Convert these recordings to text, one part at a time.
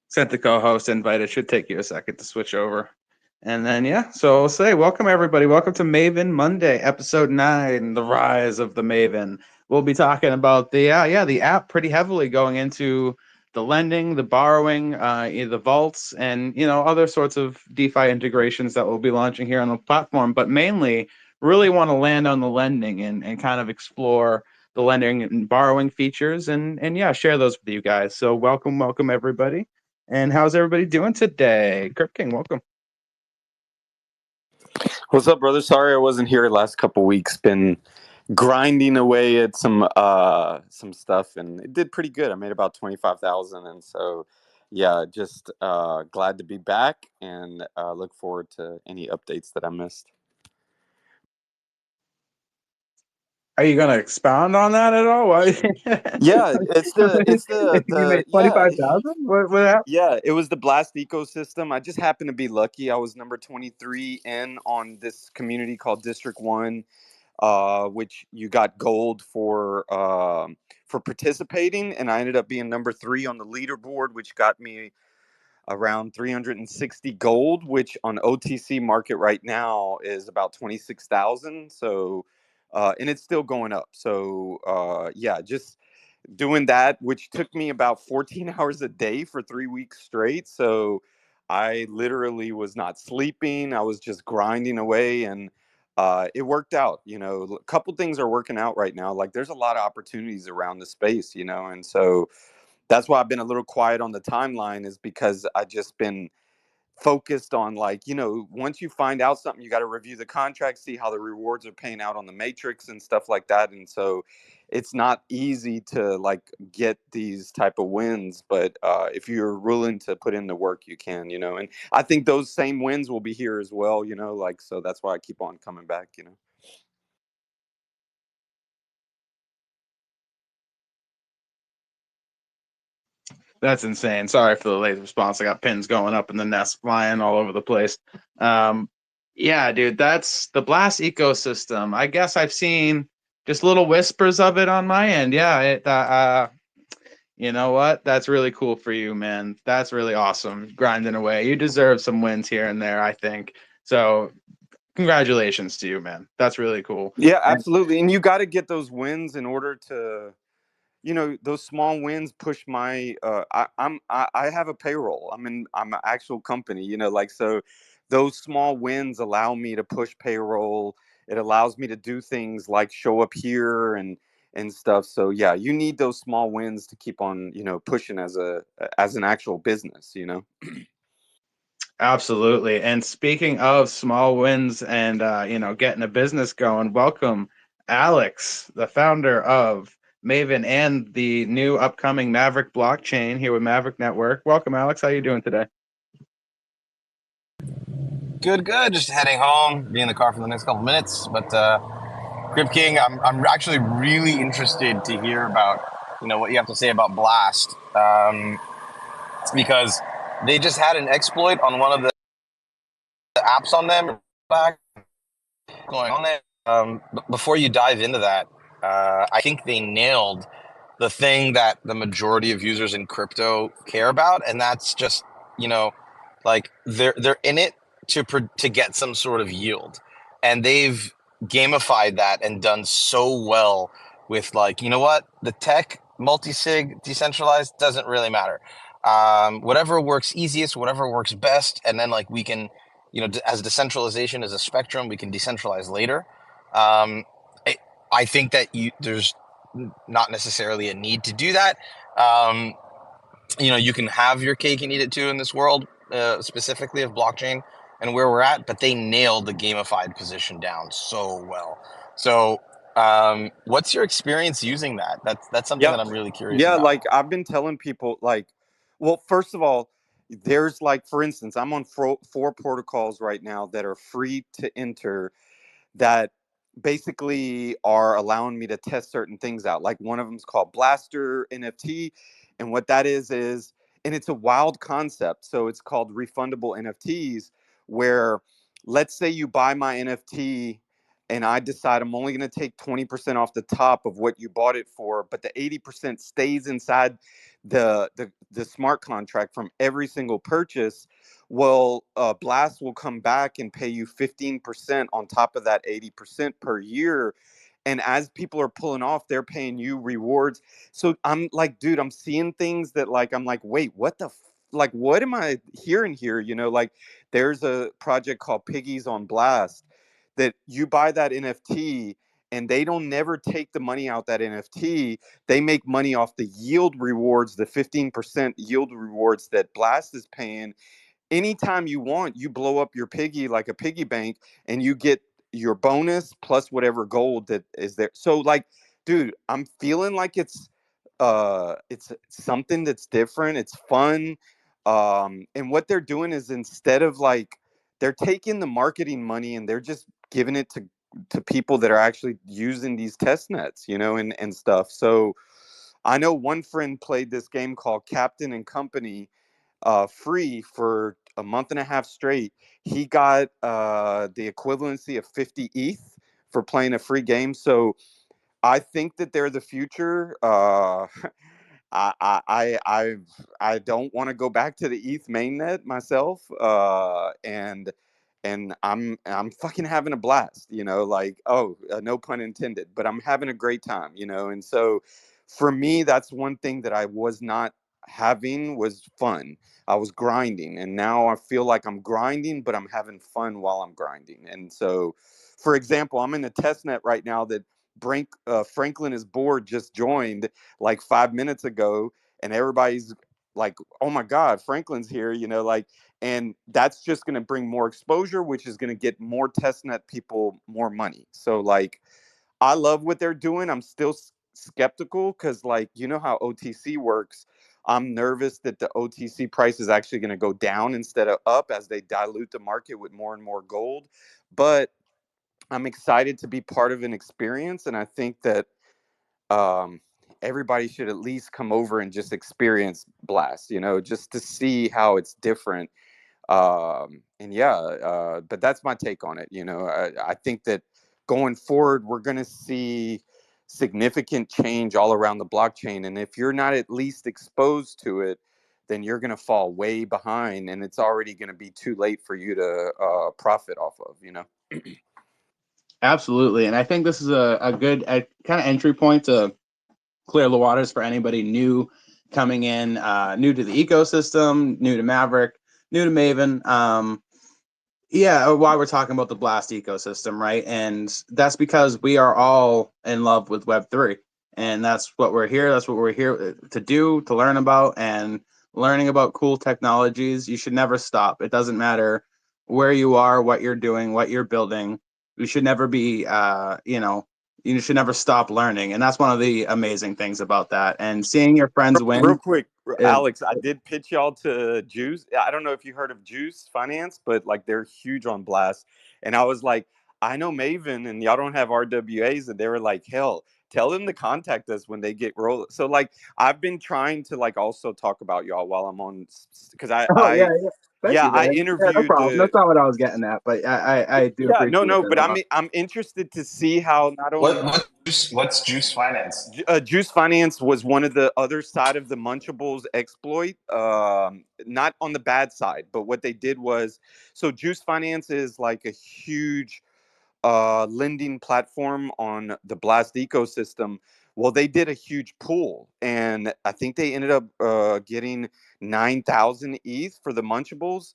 Sent the co-host invite. It should take you a second to switch over. And then, yeah, so I'll say welcome, everybody. Welcome to Maven Monday, episode 9, The Rise of the Maven. We'll be talking about the app pretty heavily going into the lending, the borrowing, the vaults, and, other sorts of DeFi integrations that we'll be launching here on the platform. But mainly, really want to land on the lending and kind of explore the lending and borrowing features and share those with you guys. So welcome, everybody. And how's everybody doing today? Crypt King, welcome. What's up, brother? Sorry I wasn't here last couple weeks. Been grinding away at some stuff, and it did pretty good. I made about 25,000, and so yeah, just glad to be back, and look forward to any updates that I missed. Are you gonna expound on that at all? Yeah, it's the You made 25,000. What happened? Yeah, it was the Blast ecosystem. I just happened to be lucky. I was number 23 in on this community called District 1, which you got gold for participating, and I ended up being number 3 on the leaderboard, which got me around 360 gold, which on OTC market right now is about 26,000. So, and it's still going up. So, yeah, just doing that, which took me about 14 hours a day for 3 weeks straight. So I literally was not sleeping. I was just grinding away, and it worked out. A couple things are working out right now. Like there's a lot of opportunities around the space, and so that's why I've been a little quiet on the timeline, is because I just been focused on, like, once you find out something, you got to review the contract, see how the rewards are paying out on the matrix and stuff like that. And so it's not easy to like get these type of wins, but if you're willing to put in the work, you can, and I think those same wins will be here as well, like, so that's why I keep on coming back. That's insane. Sorry for the late response. I got pins going up in the nest, flying all over the place. Yeah, dude, that's the Blast ecosystem. I guess I've seen just little whispers of it on my end. Yeah, you know what? That's really cool for you, man. That's really awesome. Grinding away. You deserve some wins here and there, I think. So, congratulations to you, man. That's really cool. Yeah, absolutely. And you got to get those wins in order to, those small wins push my I have a payroll. I'm an actual company, like, so those small wins allow me to push payroll. It allows me to do things like show up here and stuff. So yeah, you need those small wins to keep on, pushing as an actual business. Absolutely. And speaking of small wins and getting a business going, welcome Alex, the founder of Maven and the new upcoming Mavryk blockchain here with Mavryk Network. Welcome, Alex. How are you doing today? Good. Just heading home, be in the car for the next couple minutes. But Crypt King, I'm actually really interested to hear about what you have to say about Blast, because they just had an exploit on one of the apps on them back going on there. Before you dive into that, I think they nailed the thing that the majority of users in crypto care about, and that's just like they're in it to get some sort of yield, and they've gamified that and done so well with, like, what, the tech multi-sig decentralized doesn't really matter. Whatever works easiest, whatever works best, and then like we can, as decentralization is a spectrum, we can decentralize later. Um, I think that there's not necessarily a need to do that. You can have your cake and eat it too in this world, specifically of blockchain and where we're at, but they nailed the gamified position down so well. So what's your experience using that? That's something that I'm really curious about. Like I've been telling people, like, well, first of all, there's, like, for instance, I'm on four protocols right now that are free to enter, that basically are allowing me to test certain things out. Like one of them is called Blaster NFT, and what that is, and it's a wild concept. So it's called refundable NFTs, where, let's say you buy my NFT and I decide I'm only going to take 20% off the top of what you bought it for, but the 80% stays inside the smart contract from every single purchase, well, Blast will come back and pay you 15% on top of that 80% per year. And as people are pulling off, they're paying you rewards. So I'm like, dude, I'm seeing things that like, I'm like, wait, what the like, what am I hearing here? You know, like there's a project called Piggies on Blast that you buy that NFT and they don't never take the money out that NFT. They make money off the yield rewards, the 15% yield rewards that Blast is paying. Anytime you want, you blow up your piggy like a piggy bank and you get your bonus plus whatever gold that is there. So like, dude, I'm feeling like it's something that's different. It's fun. And what they're doing is instead of like they're taking the marketing money and they're just giving it to people that are actually using these test nets, you know, and stuff. So I know one friend played this game called Captain and Company free for a month and a half straight. He got the equivalency of 50 ETH for playing a free game. So I think that they're the future. I don't want to go back to the ETH mainnet myself. And I'm fucking having a blast, you know, like, no pun intended, but I'm having a great time, you know. And so for me, that's one thing that I was not having was fun. I was grinding, and now I feel like I'm grinding, but I'm having fun while I'm grinding. And so, for example, I'm in a test net right now that Franklin is board just joined like 5 minutes ago, and everybody's like, "Oh my God, Franklin's here!" You know, like, and that's just going to bring more exposure, which is going to get more testnet people more money. So, like, I love what they're doing. I'm still skeptical because, like, you know how OTC works. I'm nervous that the OTC price is actually going to go down instead of up as they dilute the market with more and more gold. But I'm excited to be part of an experience, and I think that um, everybody should at least come over and just experience Blast, you know, just to see how it's different. And yeah, but that's my take on it. You know, I think that going forward, we're going to see significant change all around the blockchain. And if you're not at least exposed to it, then you're going to fall way behind, and it's already going to be too late for you to profit off of, you know? Absolutely. And I think this is a good kind of entry point to clear the waters for anybody new coming in, new to the ecosystem, new to Mavryk, new to Maven. Yeah, while we're talking about the Blast ecosystem, right? And that's because we are all in love with Web3. And that's what we're here. That's what we're here to do, to learn about, and learning about cool technologies. You should never stop. It doesn't matter where you are, what you're doing, what you're building. You should never be, you should never stop learning. And that's one of the amazing things about that. And seeing your friends Real win. quick, Alex, I did pitch y'all to Juice. I don't know if you heard of Juice Finance, but like they're huge on Blast. And I was like, I know Maven and y'all don't have RWAs. And they were like, hell, tell them to contact us when they get rolled. So like I've been trying to like also talk about y'all while I'm on, because Oh yeah, yeah. Thank yeah, you, I man. Yeah, no interviewed problem. That's not what I was getting at, but I do yeah, no, appreciate no, that but a lot. I'm interested to see how not only What's Juice Finance? Juice Finance was one of the other side of the Munchables exploit, not on the bad side, but what they did was, so Juice Finance is like a huge lending platform on the Blast ecosystem. Well, they did a huge pool, and I think they ended up getting 9,000 ETH for the Munchables,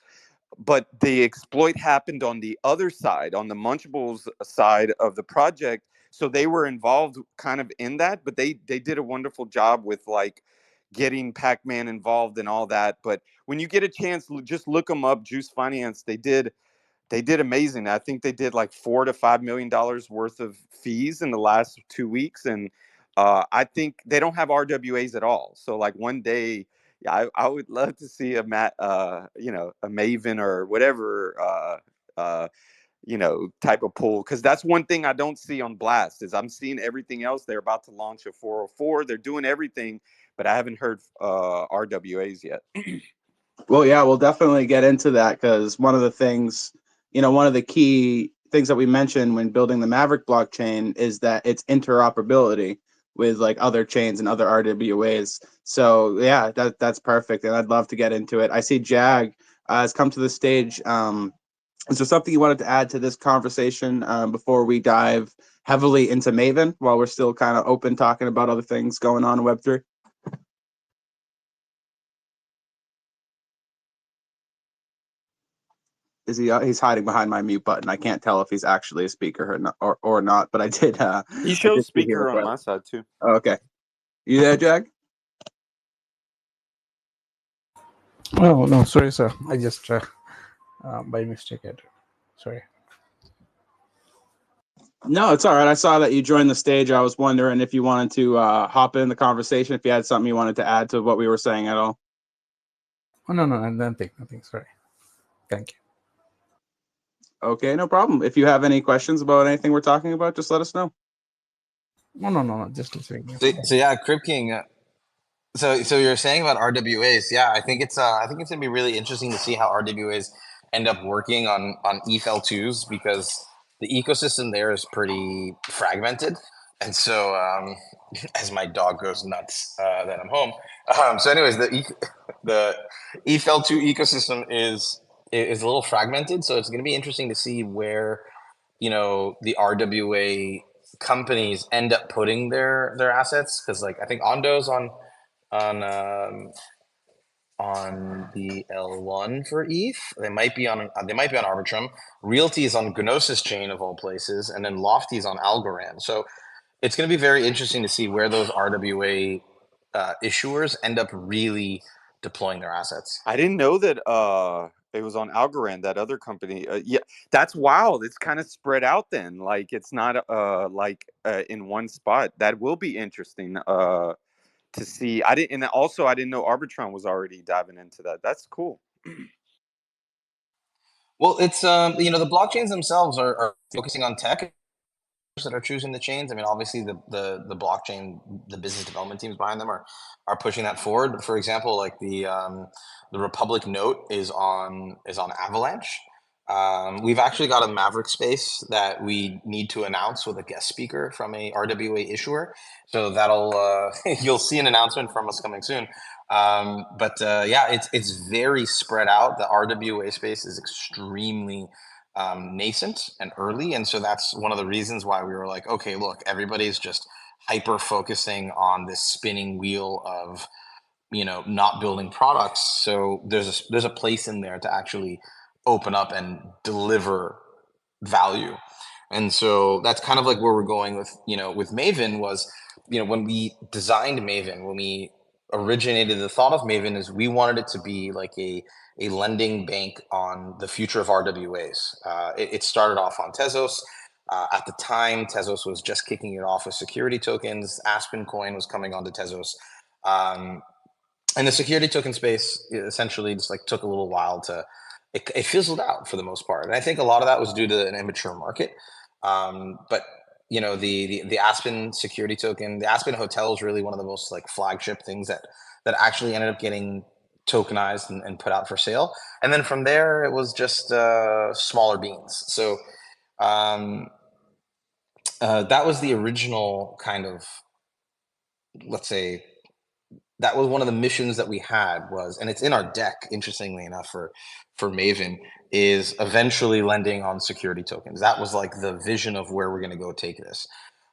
but the exploit happened on the other side, on the Munchables side of the project. So they were involved kind of in that, but they did a wonderful job with like getting Pac-Man involved and all that. But when you get a chance, just look them up. Juice Finance, they did amazing. I think they did like $4 to $5 million worth of fees in the last 2 weeks, and I think they don't have RWAs at all. So like one day, yeah, I would love to see a a Maven or whatever, type of pool, because that's one thing I don't see on Blast is I'm seeing everything else. They're about to launch a 404. They're doing everything, but I haven't heard RWAs yet. Well, yeah, we'll definitely get into that because one of the things, one of the key things that we mentioned when building the Mavryk blockchain is that it's interoperability. with like other chains and other RWAs. So yeah, that's perfect, and I'd love to get into it. I see Jag has come to the stage. Is there something you wanted to add to this conversation before we dive heavily into Maven, while we're still kind of open talking about other things going on in Web3? Is he? He's hiding behind my mute button. I can't tell if he's actually a speaker or not. But I did. He I shows did see he speaker on my request. side too. Oh, okay, you there, Jag? Oh no, sorry, sir. I just by mistake. Sorry. No, it's all right. I saw that you joined the stage. I was wondering if you wanted to hop in the conversation, if you had something you wanted to add to what we were saying at all. Oh no, nothing. Sorry. Thank you. Okay, no problem. If you have any questions about anything we're talking about, just let us know. No. Just listening. So yeah, Crip King. So you're saying about RWAs? Yeah, I think it's gonna be really interesting to see how RWAs end up working on ETH-L2s, because the ecosystem there is pretty fragmented, and so as my dog goes nuts that I'm home. So anyways, the ETH-L2 ecosystem is a little fragmented, so it's gonna be interesting to see where the RWA companies end up putting their assets, because like I think Ondo's on the L1 for ETH. They might be on Arbitrum. Realty is on Gnosis chain of all places, and then Lofty is on Algorand. So it's going to be very interesting to see where those RWA issuers end up really deploying their assets. I didn't know that it was on Algorand, that other company. Yeah, that's wild. It's kind of spread out then. Like it's not in one spot. That will be interesting to see. I didn't know Arbitron was already diving into that. That's cool. Well, it's the blockchains themselves are focusing on tech that are choosing the chains. I mean, obviously the blockchain, the business development teams behind them are pushing that forward. But for example, like the Republic Note is on Avalanche. We've actually got a Mavryk space that we need to announce with a guest speaker from a RWA issuer. So that'll you'll see an announcement from us coming soon. Yeah, it's very spread out. The RWA space is extremely nascent and early, and so that's one of the reasons why we were like, okay, look, everybody's just hyper focusing on this spinning wheel of not building products. So there's a place in there to actually open up and deliver value. And so that's kind of like where we're going with Maven. Was when we designed Maven, when we originated the thought of Maven, is we wanted it to be like a lending bank on the future of RWAs. It started off on Tezos. At the time, Tezos was just kicking it off with security tokens. Aspen Coin was coming onto Tezos. And the security token space essentially just like took a little while it fizzled out for the most part. And I think a lot of that was due to an immature market. But the Aspen security token, the Aspen Hotel is really one of the most like flagship things that actually ended up getting tokenized and put out for sale. And then from there, it was just smaller beans. So that was the original kind of, let's say, that was one of the missions that we had was, and it's in our deck, interestingly enough, for Maven, is eventually lending on security tokens. That was like the vision of where we're going to go take this.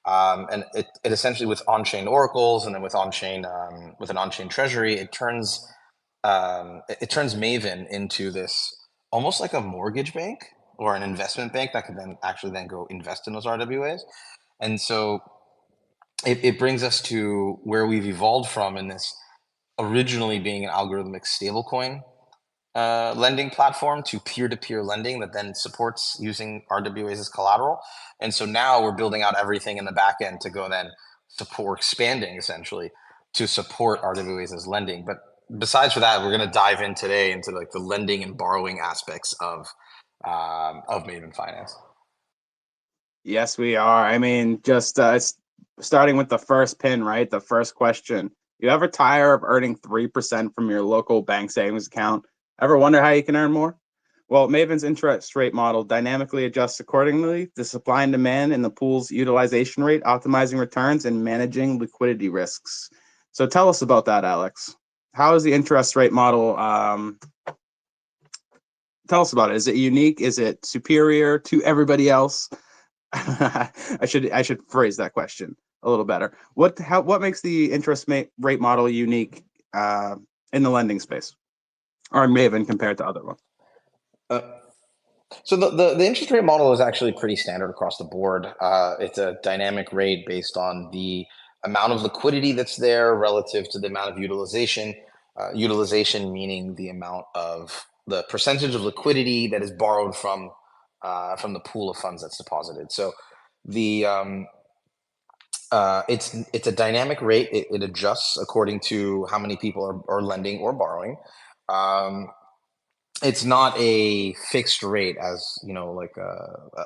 And it essentially, with on-chain oracles and then with on-chain with an on-chain treasury, it turns Maven into this almost like a mortgage bank or an investment bank that could then actually go invest in those RWAs. And so it brings us to where we've evolved from in this originally being an algorithmic stablecoin lending platform to peer-to-peer lending that then supports using RWAs as collateral. And so now we're building out everything in the back end to go then support, expanding essentially to support RWAs as lending. But besides for that, we're going to dive in today into like the lending and borrowing aspects of Maven Finance. Yes, we are. I mean, just starting with the first pin, right? The first question. You ever tire of earning 3% from your local bank savings account? Ever wonder how you can earn more? Well, Maven's interest rate model dynamically adjusts accordingly to supply and demand and the pool's utilization rate, optimizing returns and managing liquidity risks. So tell us about that, Alex. How is the interest rate model? Tell us about it. Is it unique? Is it superior to everybody else? I should phrase that question a little better. What makes the interest rate model unique in the lending space, or Maven compared to other ones? So the interest rate model is actually pretty standard across the board. It's a dynamic rate based on the amount of liquidity that's there relative to the amount of utilization. Utilization meaning the amount of the percentage of liquidity that is borrowed from the pool of funds that's deposited. So the it's a dynamic rate. It adjusts according to how many people are lending or borrowing. It's not a fixed rate as like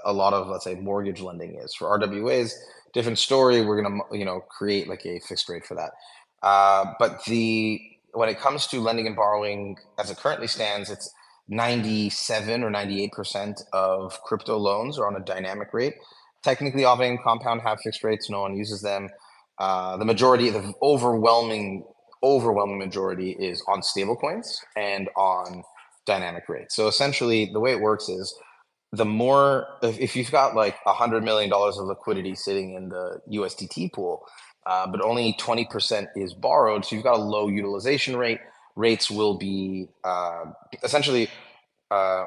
a lot of, let's say, mortgage lending is. For RWAs, different story. We're gonna create like a fixed rate for that. But when it comes to lending and borrowing, as it currently stands, it's 97 or 98% of crypto loans are on a dynamic rate. Technically, Aave and Compound have fixed rates. No one uses them. The overwhelming majority is on stablecoins and on dynamic rates. So essentially, the way it works is the more if you've got like $100 million of liquidity sitting in the USDT pool, but only 20% is borrowed, so you've got a low utilization rate. Rates will be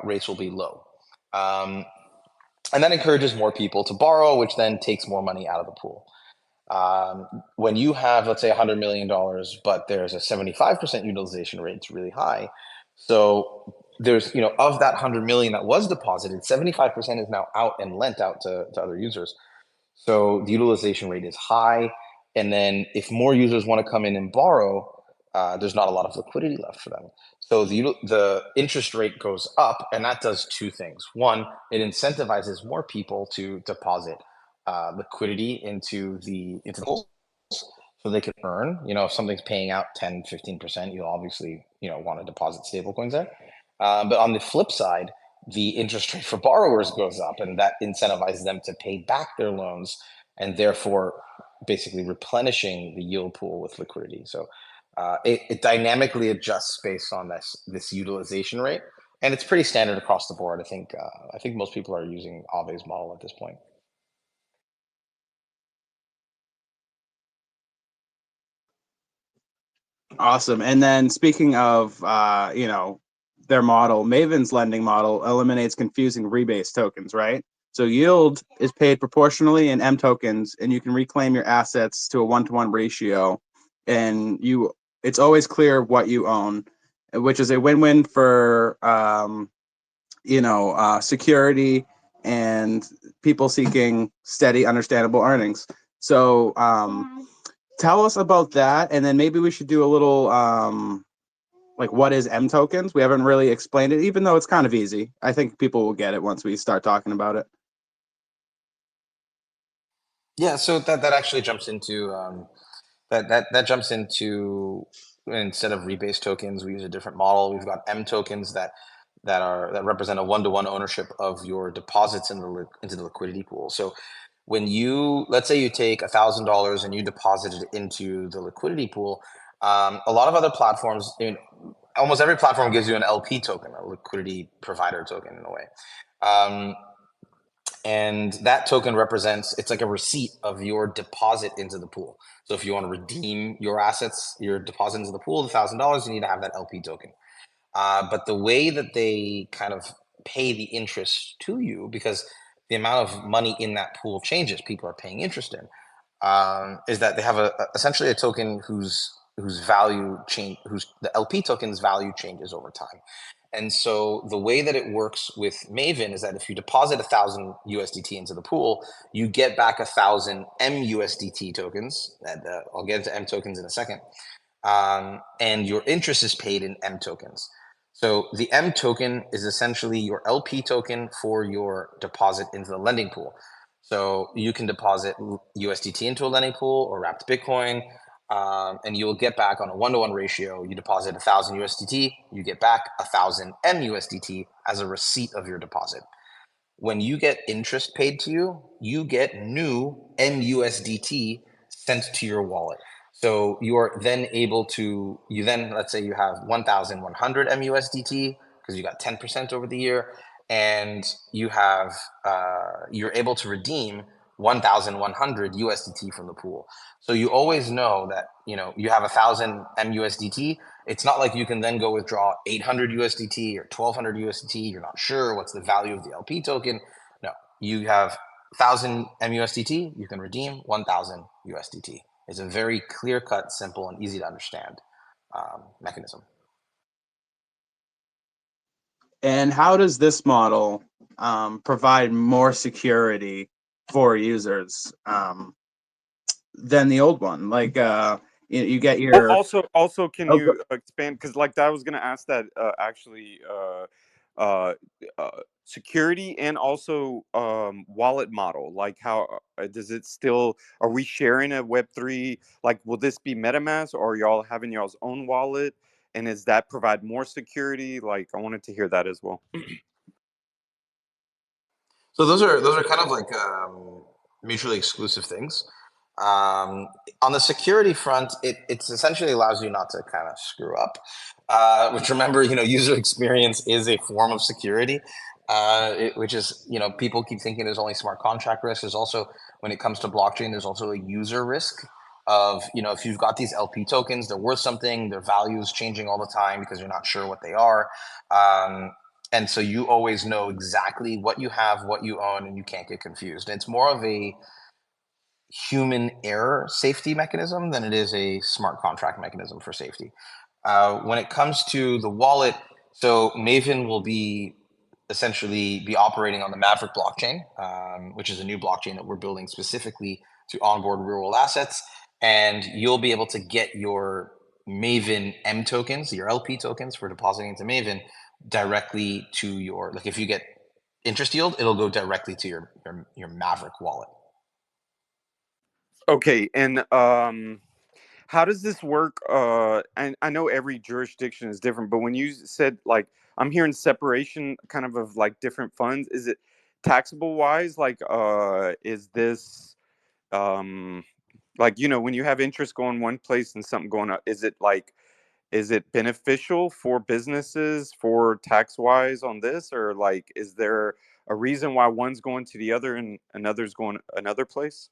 rates will be low, and that encourages more people to borrow, which then takes more money out of the pool. When you have, let's say, $100 million, but there's a 75% utilization rate, it's really high. So there's, of that 100 million that was deposited, 75% is now out and lent out to other users. So the utilization rate is high. And then if more users want to come in and borrow, there's not a lot of liquidity left for them. So the interest rate goes up, and that does two things. One, it incentivizes more people to deposit liquidity into the pool, so they can earn. If something's paying out 10, 15%, you'll obviously want to deposit stablecoins there. But on the flip side, the interest rate for borrowers goes up, and that incentivizes them to pay back their loans, and therefore basically replenishing the yield pool with liquidity. So it dynamically adjusts based on this utilization rate, and it's pretty standard across the board. I think most people are using Aave's model at this point. Awesome. And then speaking of, their model, Maven's lending model eliminates confusing rebase tokens, right? So yield is paid proportionally in mTokens, and you can reclaim your assets to a 1-to-1 ratio. And it's always clear what you own, which is a win-win for, security and people seeking steady, understandable earnings. So, tell us about that, and then maybe we should do a little like, what is mTokens? We haven't really explained it, even though it's kind of easy. I think people will get it once we start talking about it. Yeah, so that actually jumps into that jumps into, instead of rebase tokens, we use a different model. We've got mTokens that represent a 1-to-1 ownership of your deposits into the liquidity pool. So when let's say you take $1,000 and you deposit it into the liquidity pool, a lot of other platforms, almost every platform gives you an LP token, a liquidity provider token in a way. And that token it's like a receipt of your deposit into the pool. So if you want to redeem your assets, your deposit into the pool, the $1,000, you need to have that LP token. But the way that they kind of pay the interest to you, because the amount of money in that pool changes, people are paying interest in, is that they have essentially a token whose the LP token's value changes over time. And so the way that it works with Maven is that if you deposit 1,000 USDT into the pool, you get back 1,000 MUSDT tokens. I'll get into mTokens in a second. And your interest is paid in mTokens. So the M token is essentially your LP token for your deposit into the lending pool. So you can deposit USDT into a lending pool or wrapped Bitcoin. and you'll get back on a 1-to-1 ratio. You deposit 1,000 USDT, you get back 1,000 MUSDT as a receipt of your deposit. When you get interest paid to you, you get new MUSDT sent to your wallet. So you are then able to, let's say you have 1,100 MUSDT because you got 10% over the year, and you have, you're able to redeem 1,100 USDT from the pool. So you always know that, you have 1,000 MUSDT. It's not like you can then go withdraw 800 USDT or 1,200 USDT. You're not sure what's the value of the LP token. No, you have 1,000 MUSDT. You can redeem 1,000 USDT. It's a very clear-cut, simple, and easy to understand mechanism. And how does this model provide more security for users than the old one? Like you get your also can you expand, because like that, I was going to ask that actually security and also wallet model, like how does it still, are we sharing a Web3, like will this be MetaMask, or are y'all having y'all's own wallet, and does that provide more security? Like I wanted to hear that as well. So those are kind of like mutually exclusive things. On the security front, it's essentially allows you not to kind of screw up. Which, remember, user experience is a form of security. Which is, people keep thinking there's only smart contract risk. There's also, when it comes to blockchain, there's also a user risk of, if you've got these LP tokens, they're worth something, their value is changing all the time because you're not sure what they are. And so you always know exactly what you have, what you own, and you can't get confused. It's more of a human error safety mechanism than it is a smart contract mechanism for safety. When it comes to the wallet, so Maven will essentially be operating on the Mavryk blockchain, which is a new blockchain that we're building specifically to onboard real-world assets. And you'll be able to get your Maven mTokens, your LP tokens for depositing into Maven, directly to your, like if you get interest yield, it'll go directly to your Mavryk wallet. Okay, and how does this work? And I know every jurisdiction is different, but when you said, like, I'm hearing separation kind of like different funds, is it taxable wise? Like, is this like, when you have interest going one place and something going up, is it beneficial for businesses for tax wise on this, or like, is there a reason why one's going to the other and another's going another place?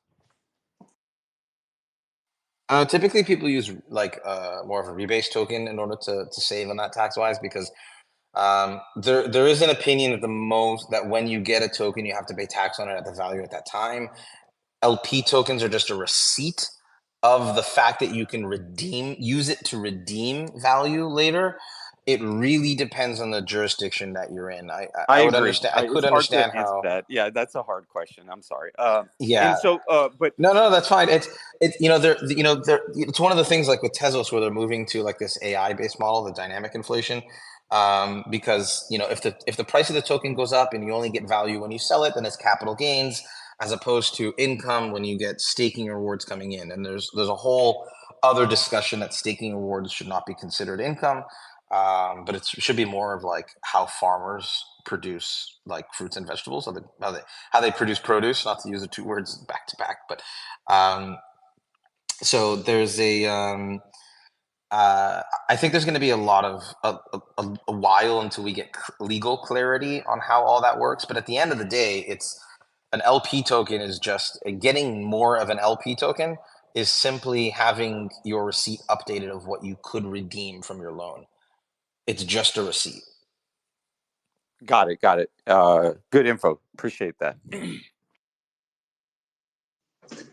Typically, people use like more of a rebase token in order to save on that tax wise, because there is an opinion that when you get a token, you have to pay tax on it at the value at that time. LP tokens are just a receipt of the fact that you can use it to redeem value later. It really depends on the jurisdiction that you're in. I would agree. understand. I could It's hard to understand answer how. that. Yeah, that's a hard question. I'm sorry. Yeah. And so, but No, that's fine. It's it's one of the things like with Tezos where they're moving to like this AI based model, the dynamic inflation, because if the price of the token goes up and you only get value when you sell it, then it's capital gains as opposed to income when you get staking rewards coming in. And there's a whole other discussion that staking rewards should not be considered income, but it should be more of like how farmers produce like fruits and vegetables, how they produce produce, not to use the two words back to back, but so there's I think there's going to be a lot of a while until we get legal clarity on how all that works. But at the end of the day, it's an LP token is just getting more of an LP token is simply having your receipt updated of what you could redeem from your loan. It's just a receipt. got it. Good info. Appreciate that. And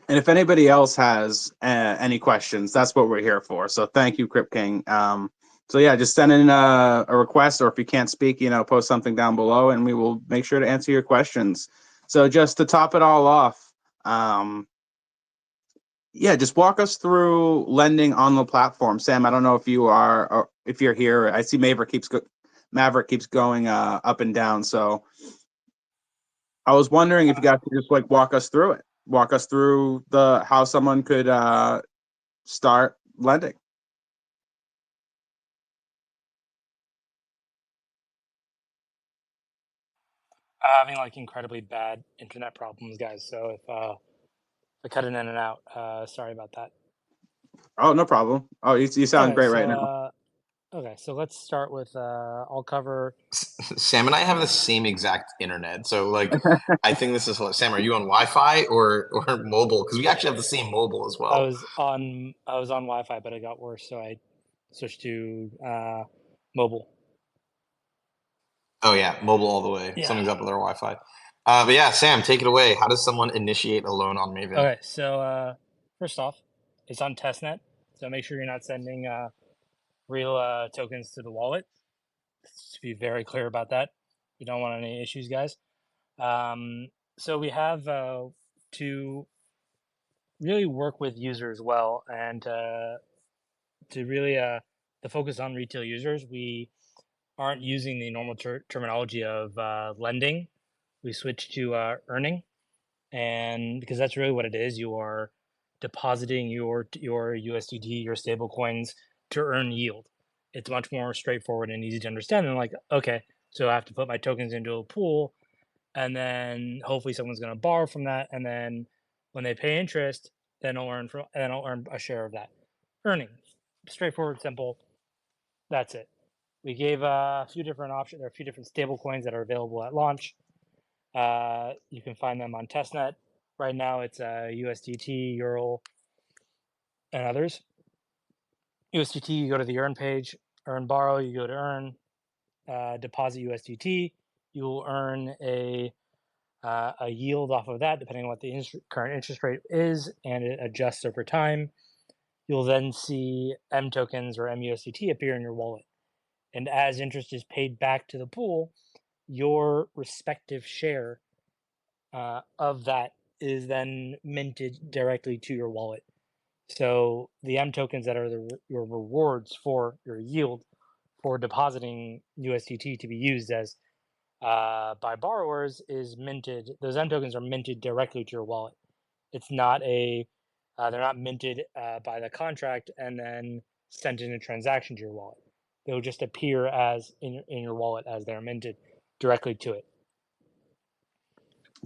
if anybody else has any questions, that's what we're here for. So thank you, Crypt King. So yeah, just send in a request, or if you can't speak, post something down below, and we will make sure to answer your questions. So just to top it all off, yeah, just walk us through lending on the platform. Sam, I don't know if you are, or if you're here. I see Mavryk keeps going up and down. So I was wondering if you guys could just like walk us through it. Walk us through how someone could start lending. Having like incredibly bad internet problems, guys. So if I cut in and out, sorry about that. Oh, no problem. Oh, you sound great right now. Okay, so let's start with I'll cover. Sam and I have the same exact internet, so like I think this is Sam. Are you on Wi-Fi or mobile? Because we actually have the same mobile as well. I was on Wi-Fi, but it got worse, so I switched to mobile. Oh yeah, mobile all the way. Yeah. Something's up with our Wi-Fi. But yeah, Sam, take it away. How does someone initiate a loan on Maven? Okay, so first off, it's on testnet, so make sure you're not sending real tokens to the wallet. To be very clear about that, you don't want any issues, guys. So we have to really work with users well, and to really to focus on retail users, we aren't using the normal terminology of lending. We switched to earning, and because that's really what it is. You are depositing your USDT, your stable coins, to earn yield. It's much more straightforward and easy to understand. And like, okay, so I have to put my tokens into a pool, and then hopefully someone's going to borrow from that, and then when they pay interest, then I'll earn a share of that. Earning, straightforward, simple. That's it. We gave a few different options. There are a few different stable coins that are available at launch. You can find them on testnet. Right now, it's USDT, Euro, and others. USDT, you go to the earn page. Earn borrow, you go to earn. Deposit USDT, you will earn a yield off of that, depending on what the current interest rate is, and it adjusts over time. You'll then see mTokens or MUSDT appear in your wallet. And as interest is paid back to the pool, your respective share of that is then minted directly to your wallet. So the mTokens that are your rewards for your yield for depositing USDT to be used as by borrowers is minted. Those mTokens are minted directly to your wallet. It's not they're not minted by the contract and then sent in a transaction to your wallet. They will just appear as in your wallet as they're minted directly to it.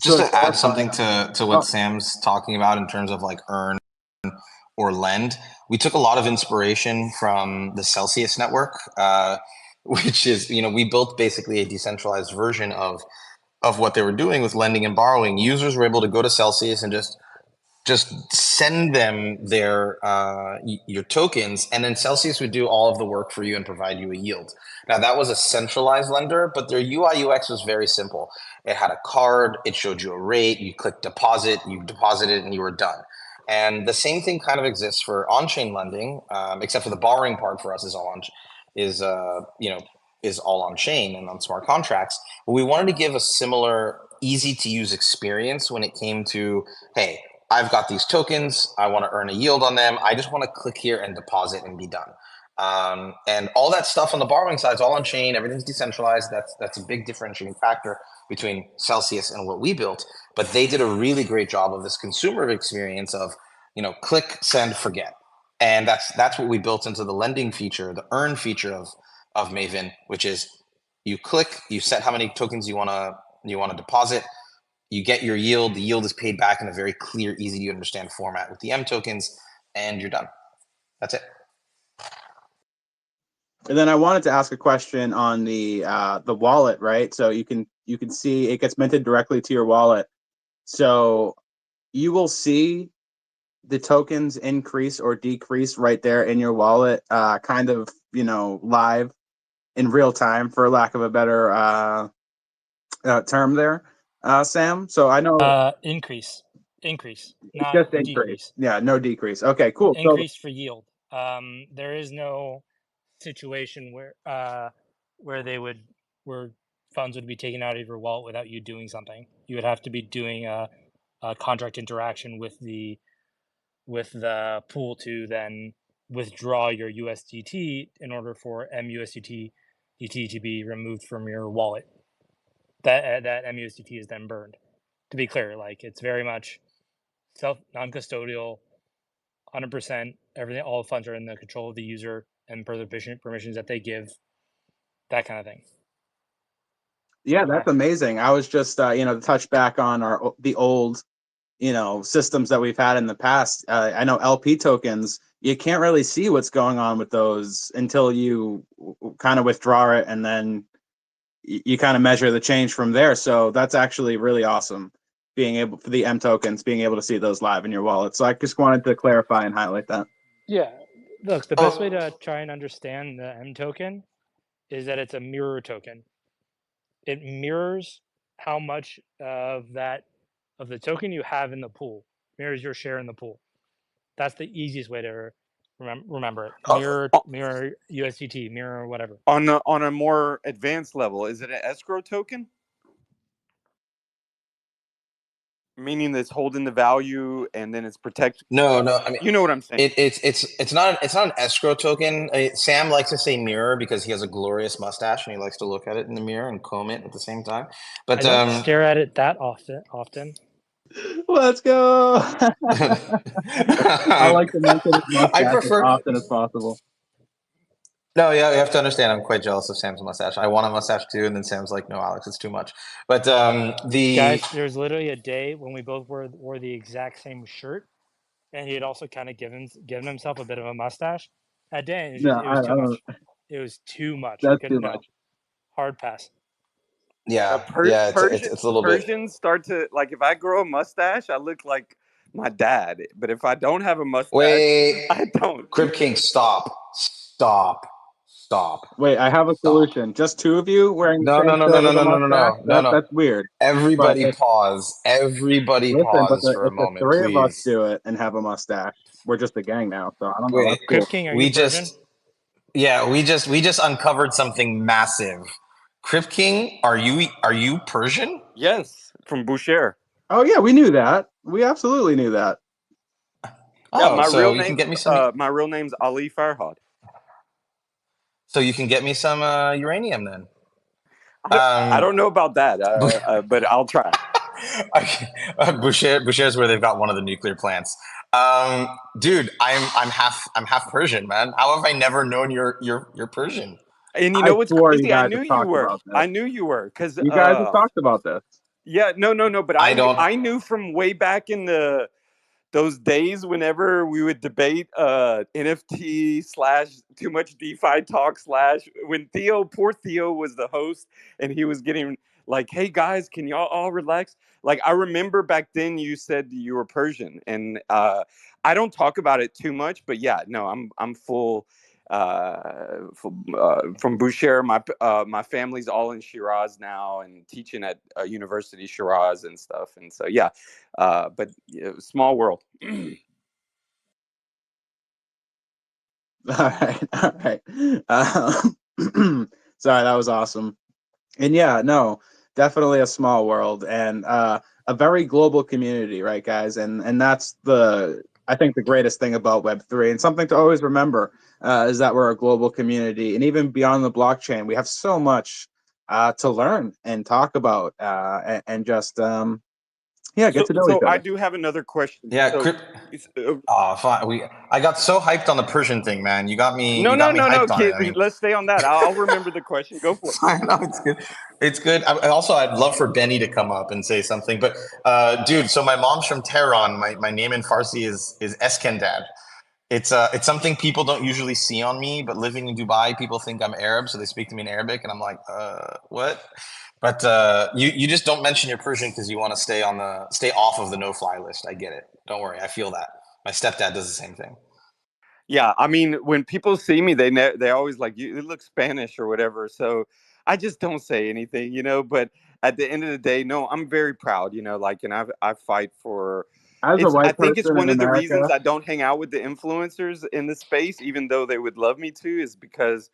Just to add something to what Sam's talking about in terms of like earn or lend, we took a lot of inspiration from the Celsius network, which is, we built basically a decentralized version of what they were doing with lending and borrowing. Users were able to go to Celsius and just send them their your tokens, and then Celsius would do all of the work for you and provide you a yield. Now that was a centralized lender, but their UI UX was very simple. It had a card, it showed you a rate, you click deposit, you deposited, and you were done. And the same thing kind of exists for on-chain lending, except for the borrowing part for us is all on is all on chain and on smart contracts. But we wanted to give a similar easy to use experience when it came to, hey, I've got these tokens. I want to earn a yield on them. I just want to click here and deposit and be done. And all that stuff on the borrowing side is all on chain. Everything's decentralized. That's a big differentiating factor between Celsius and what we built. But they did a really great job of this consumer experience of, click, send, forget. And that's what we built into the lending feature, the earn feature of Maven, which is you click, you set how many tokens you want to deposit. You get your yield. The yield is paid back in a very clear, easy to understand format with the mTokens, and you're done. That's it. And then I wanted to ask a question on the wallet, right? So you can see it gets minted directly to your wallet. So you will see the tokens increase or decrease right there in your wallet, kind of live in real time, for lack of a better term there, Sam. So I know Increase, not just decrease. Yeah, no decrease. Okay, cool. Increase for yield. There is no situation where funds would be taken out of your wallet without you doing something. You would have to be doing a contract interaction with the pool to then withdraw your USDT in order for MUSDT to be removed from your wallet. That MUSDT is then burned. To be clear, like it's very much non-custodial, 100%. Everything, all the funds are in the control of the user and per the permissions that they give. That kind of thing. Yeah, that's amazing. I was just to touch back on the old systems that we've had in the past. I know LP tokens, you can't really see what's going on with those until you kind of withdraw it, and then you kind of measure the change from there. So that's actually really awesome, being able for the mTokens, being able to see those live in your wallet. So I just wanted to clarify and highlight that. Yeah, look, the best way to try and understand the M token is that it's a mirror token. It mirrors how much of the token you have in the pool, mirrors your share in the pool. That's the easiest way to remember it. Mirror USDT, mirror whatever. On a more advanced level, is it an escrow token? Meaning that's holding the value and then it's protected. No. I mean, you know what I'm saying. It's not an escrow token. Sam likes to say mirror because he has a glorious mustache and he likes to look at it in the mirror and comb it at the same time. But I don't stare at it that often. Let's go. I like to mention his mustache as often as possible. No, yeah, you have to understand. I'm quite jealous of Sam's mustache. I want a mustache too, and then Sam's like, "No, Alex, it's too much." But guys, there's literally a day when we both wore the exact same shirt, and he had also kind of given himself a bit of a mustache. That day, it was too much. It was too much. That's too much. Hard pass. Yeah, it's a little Persians start to, like, if I grow a mustache, I look like my dad. But if I don't have a mustache, I don't. Crib King, stop. Wait, I have a solution. Just two of you wearing no. That's weird. Everybody pause. Everybody pause for a moment, please. If the three of us please. do it and have a mustache, we're just a gang now. So I don't know. Wait, Crib King, are you Persian? We just uncovered something massive. Crib King, are you Persian? Yes, from Boucher. Oh yeah, we knew that. We absolutely knew that. Yeah, my real name's Ali Farhad. So you can get me some uranium then. I don't know about that, but I'll try. Boucher's where they've got one of the nuclear plants. Dude, I'm half Persian, man. How have I never known you're Persian? And you know what's crazy? I knew you were because you guys have talked about this. Yeah, no. But I knew from way back in those days whenever we would debate NFT / too much DeFi talk / when poor Theo was the host and he was getting like, hey guys, can y'all all relax? Like, I remember back then you said you were Persian, and I don't talk about it too much, but yeah, no, I'm full from Boucher. My family's all in Shiraz now and teaching at University Shiraz and stuff, and so yeah, but small world. All right. Sorry, that was awesome. And yeah, no, definitely a small world and a very global community, right, guys? And that's I think the greatest thing about Web3, and something to always remember is that we're a global community, and even beyond the blockchain, we have so much to learn and talk about, and just get to know each other. I do have another question. Yeah, fine. I got so hyped on the Persian thing, man. You got me. No, kid. Let's stay on that. I'll remember the question. Go for it. No, it's good. It's good. I'd love for Benny to come up and say something. But dude, so my mom's from Tehran. My name in Farsi is Eskandar. It's something people don't usually see on me, but living in Dubai, people think I'm Arab, so they speak to me in Arabic, and I'm like, what? But you just don't mention your Persian because you want to stay off of the no-fly list. I get it. Don't worry, I feel that. My stepdad does the same thing. Yeah, I mean, when people see me, they always like, you look Spanish or whatever. So I just don't say anything, But at the end of the day, no, I'm very proud, like, and I fight for. As a white person, I think it's one of the America, reasons I don't hang out with the influencers in the space, even though they would love me to, is because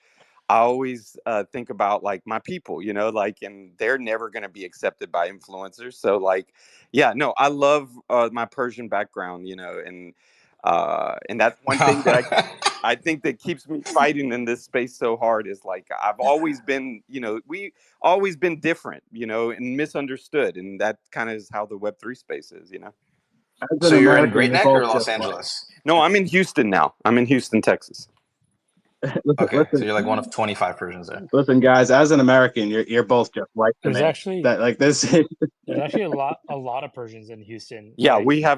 I always think about like my people, like, and they're never going to be accepted by influencers. So like, yeah, no, I love my Persian background, and that's one thing that I think that keeps me fighting in this space so hard is like, I've always been, we always been different, and misunderstood. And that kind of is how the Web3 space is, As an So you're in American, Great you're Neck or both Los just white. Angeles? No, I'm in Houston now. I'm in Houston, Texas. Okay, so Listen, you're like one of 25 Persians there. listen, guys. As an American, you're both just white to There's me. actually That like this. there's actually a lot of Persians in Houston. Yeah, Like, we my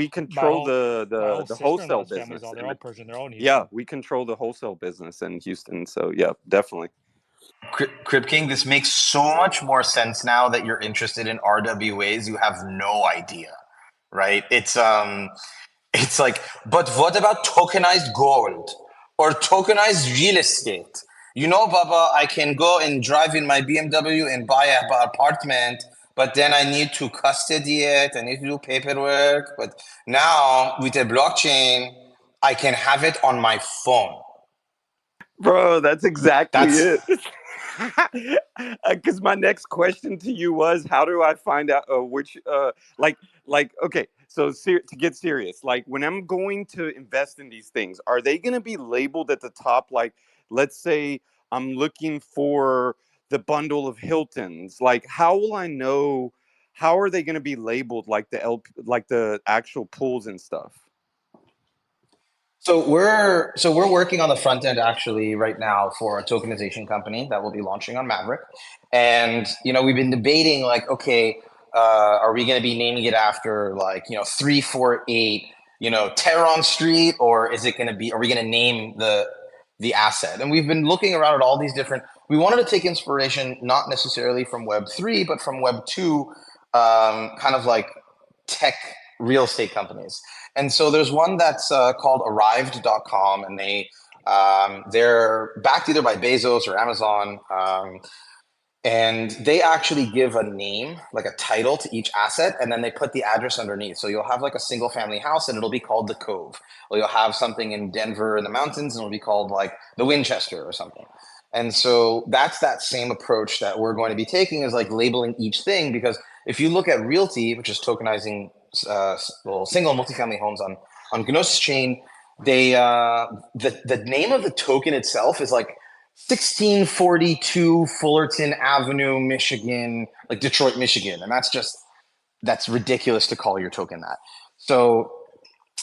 control whole the wholesale sister-in-law's family's business. they're all Persian. They're all in Yeah, Houston. we control the wholesale business in Houston. So yeah, definitely. Crip King, this makes so much more sense now that you're interested in RWAs. You have no idea, right? It's like, but what about tokenized gold or tokenized real estate? You know, Baba, I can go and drive in my BMW and buy an apartment, but then I need to custody it. I need to do paperwork. But now with a blockchain, I can have it on my phone. Bro, that's exactly That's it. Because my next question to you was, how do I find out which, okay, so to get serious, like when I'm going to invest in these things, are they going to be labeled at the top? Like, let's say I'm looking for the bundle of Hiltons. Like, how will I know? How are they going to be labeled like like the actual pools and stuff? So we're working on the front end actually right now for a tokenization company that will be launching on Mavryk, and we've been debating like, okay, are we going to be naming it after like 348 Tehran Street, or is it going to be? Are we going to name the asset? And we've been looking around at all these different. We wanted to take inspiration not necessarily from Web3, but from Web2, kind of like tech real estate companies. And so there's one that's called arrived.com, and they're backed either by Bezos or Amazon. And they actually give a name, like a title to each asset, and then they put the address underneath. So you'll have like a single family house and it'll be called the Cove. Or you'll have something in Denver in the mountains and it'll be called like the Winchester or something. And so that's that same approach that we're going to be taking, is like labeling each thing, because if you look at realty, which is tokenizing single multifamily homes on Gnosis chain, they the name of the token itself is like 1642 Fullerton Avenue, Michigan, like Detroit, Michigan, and that's ridiculous to call your token that. So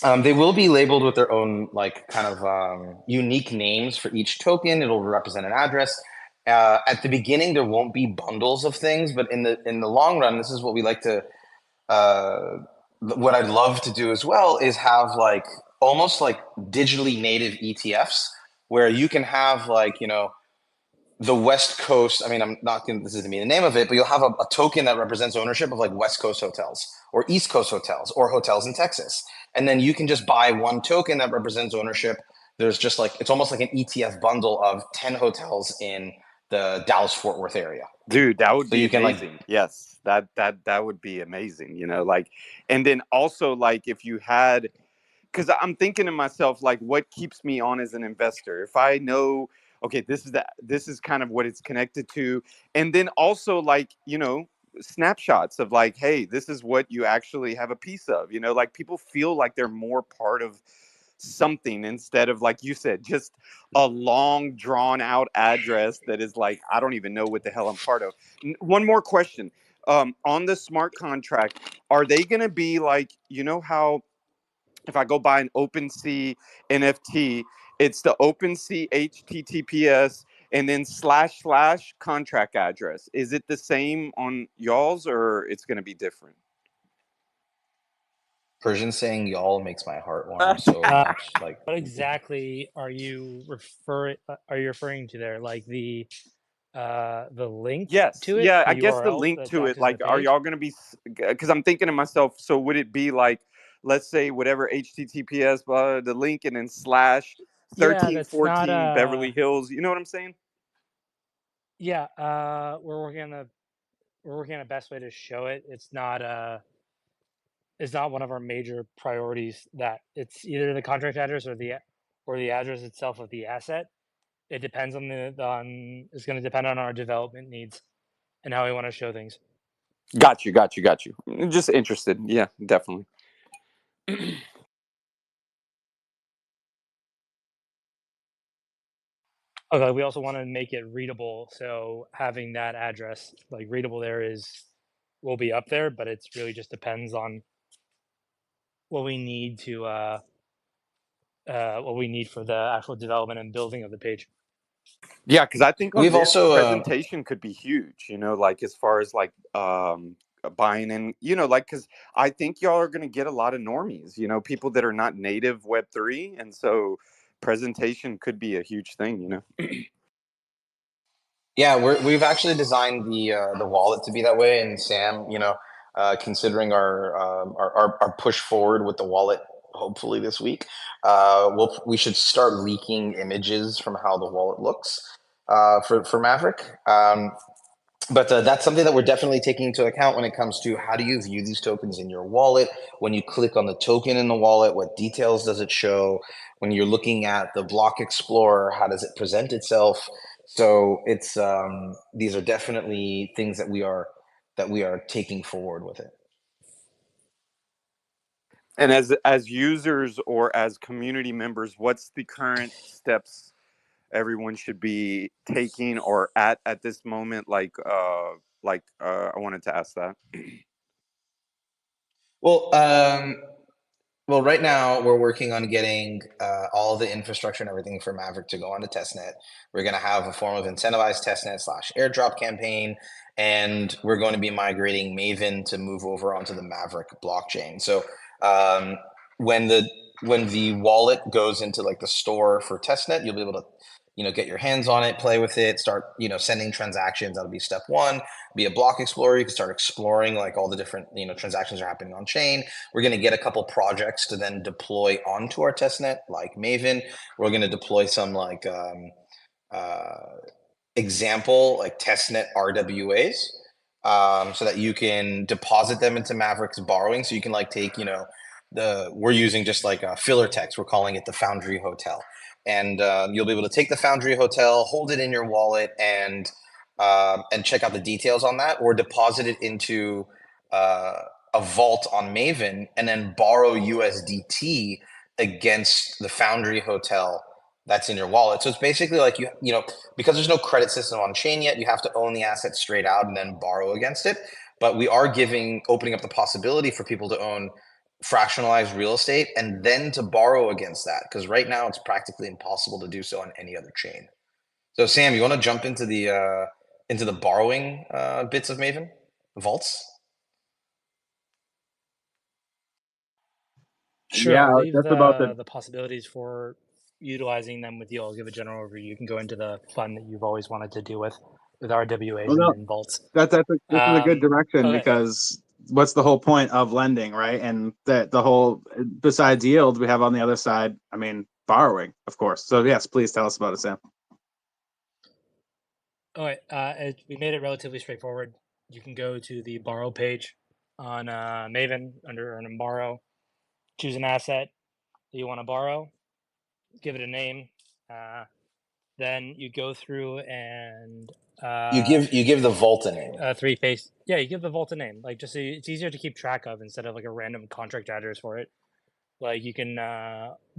they will be labeled with their own like kind of unique names for each token. It'll represent an address. At the beginning, there won't be bundles of things, but in the long run, this is what we like to. What I'd love to do as well is have like almost like digitally native ETFs, where you can have like the West Coast. I mean, I'm not going. This isn't me the name of it, but you'll have a token that represents ownership of like West Coast hotels or East Coast hotels or hotels in Texas, and then you can just buy one token that represents ownership. There's just like, it's almost like an ETF bundle of 10 hotels in the Dallas Fort Worth area. Dude, that would So be you can amazing. Yes, that would be amazing. Like, and then also like if you had, because I'm thinking to myself, like, what keeps me on as an investor? If I know, okay, this is kind of what it's connected to, and then also like snapshots of like, hey, this is what you actually have a piece of. Like people feel like they're more part of something instead of, like you said, just a long drawn out address that is like, I don't even know what the hell I'm part of. One more question. On the smart contract, are they going to be like, how if I go buy an OpenSea NFT, it's the OpenSea HTTPS and then / contract address. Is it the same on y'all's, or it's going to be different? Persian saying y'all makes my heart warm so much. Like, What exactly are you referring to there? Like the link Yes. to it, Yeah. the I guess the URL link that's to it, access to the like, are page? y'all going to be, because I'm thinking to myself, so would it be like, let's say whatever HTTPS, the link and then / Yeah, that's not 1314 Beverly Hills. You know what I'm saying? yeah, we're working on a best way to show it. It's not one of our major priorities that it's either the contract address or the address itself of the asset. It depends on it's going to depend on our development needs and how we want to show things. Got you. Just interested. Yeah, definitely. Okay, we also want to make it readable, so having that address like readable there will be up there, but it's really just depends on what we need to what we need for the actual development and building of the page. Yeah, because I think on We've this also presentation could be huge, you know, like as far as like buying in, you know, like because I think y'all are going to get a lot of normies, you know, people that are not native Web3, and so presentation could be a huge thing, you know. Yeah, we've actually designed the wallet to be that way. And Sam, you know, considering our push forward with the wallet, hopefully this week, we should start leaking images from how the wallet looks for Mavryk. But that's something that we're definitely taking into account when it comes to how do you view these tokens in your wallet. When you click on the token in the wallet, what details does it show? When you're looking at the block explorer, how does it present itself? So it's these are definitely things that we are taking forward with it. And as users or as community members, what's the current steps everyone should be taking or at this moment? I wanted to ask that. Well, right now we're working on getting all the infrastructure and everything for Mavryk to go onto testnet. We're going to have a form of incentivized testnet / airdrop campaign, and we're going to be migrating Maven to move over onto the Mavryk blockchain. So when the wallet goes into like the store for testnet, you'll be able to, you know, get your hands on it, play with it, start, you know, sending transactions. That'll be step one. Be a block explorer. You can start exploring like all the different, you know, transactions are happening on chain. We're going to get a couple projects to then deploy onto our testnet, like Maven. We're going to deploy some like example, like testnet RWAs, so that you can deposit them into Mavryk's borrowing. So you can like take, you know, we're using just like a filler text. We're calling it the Foundry Hotel, and you'll be able to take the Foundry Hotel, hold it in your wallet, and check out the details on that, or deposit it into a vault on Maven, and then borrow USDT against the Foundry Hotel that's in your wallet. So it's basically like you know, because there's no credit system on chain yet, you have to own the asset straight out and then borrow against it. But we are opening up the possibility for people to own fractionalized real estate and then to borrow against that, because right now it's practically impossible to do so on any other chain. So Sam, you want to jump into the borrowing bits of Maven vaults? Sure, Yeah, I'll leave that's about the possibilities for utilizing them with you. I'll give a general overview. You can go into the fun that you've always wanted to do with RWAs Well, no, and vaults. this is a good direction Okay. because what's the whole point of lending, right? And that the whole, besides yield, we have on the other side, I mean, borrowing, of course. So yes, please tell us about it, Sam. All right, we made it relatively straightforward. You can go to the borrow page on Maven under earn and borrow. Choose an asset that you want to borrow, give it a name. Then you go through and You give the vault a name. three-phase. Yeah, you give the vault a name. Like just so it's easier to keep track of instead of like a random contract address for it. Like you can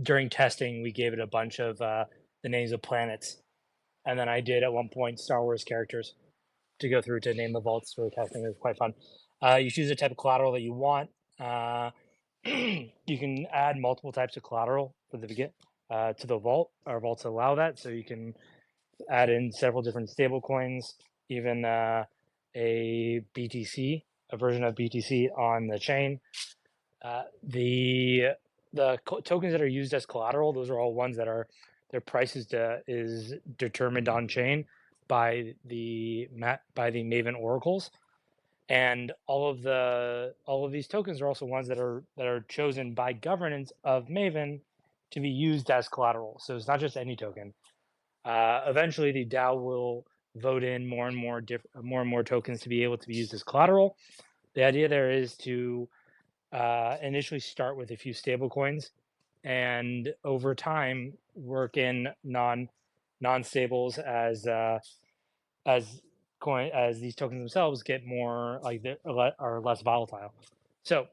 during testing we gave it a bunch of the names of planets, and then I did at one point Star Wars characters to go through to name the vaults for testing. It was quite fun. You choose the type of collateral that you want. You can add multiple types of collateral for the to the vault. Our vaults allow that, so you can add in several different stable coins, even a BTC, a version of BTC on the chain. The tokens that are used as collateral, those are all ones that are their price is determined on chain by the Maven oracles, and all of these tokens are also ones that are chosen by governance of Maven to be used as collateral. So it's not just any token. Eventually, the DAO will vote in more and more tokens to be able to be used as collateral. The idea there is to initially start with a few stable coins, and over time work in non-stables as these tokens themselves get more like are less volatile. So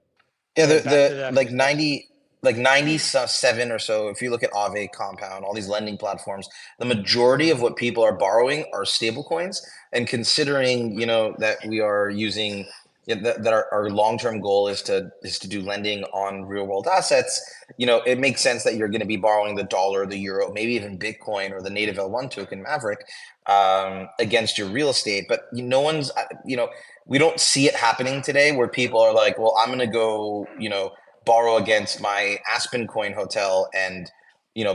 Yeah, going back to the the actual steps. like 97 or so, if you look at Aave, Compound, all these lending platforms, the majority of what people are borrowing are stable coins. And considering, you know, that we are using, that our long-term goal is to do lending on real-world assets, it makes sense that you're going to be borrowing the dollar, the euro, maybe even Bitcoin or the native L1 token Mavryk against your real estate. But no one's, we don't see it happening today where people are like, well, I'm going to go, borrow against my Aspen Coin hotel and,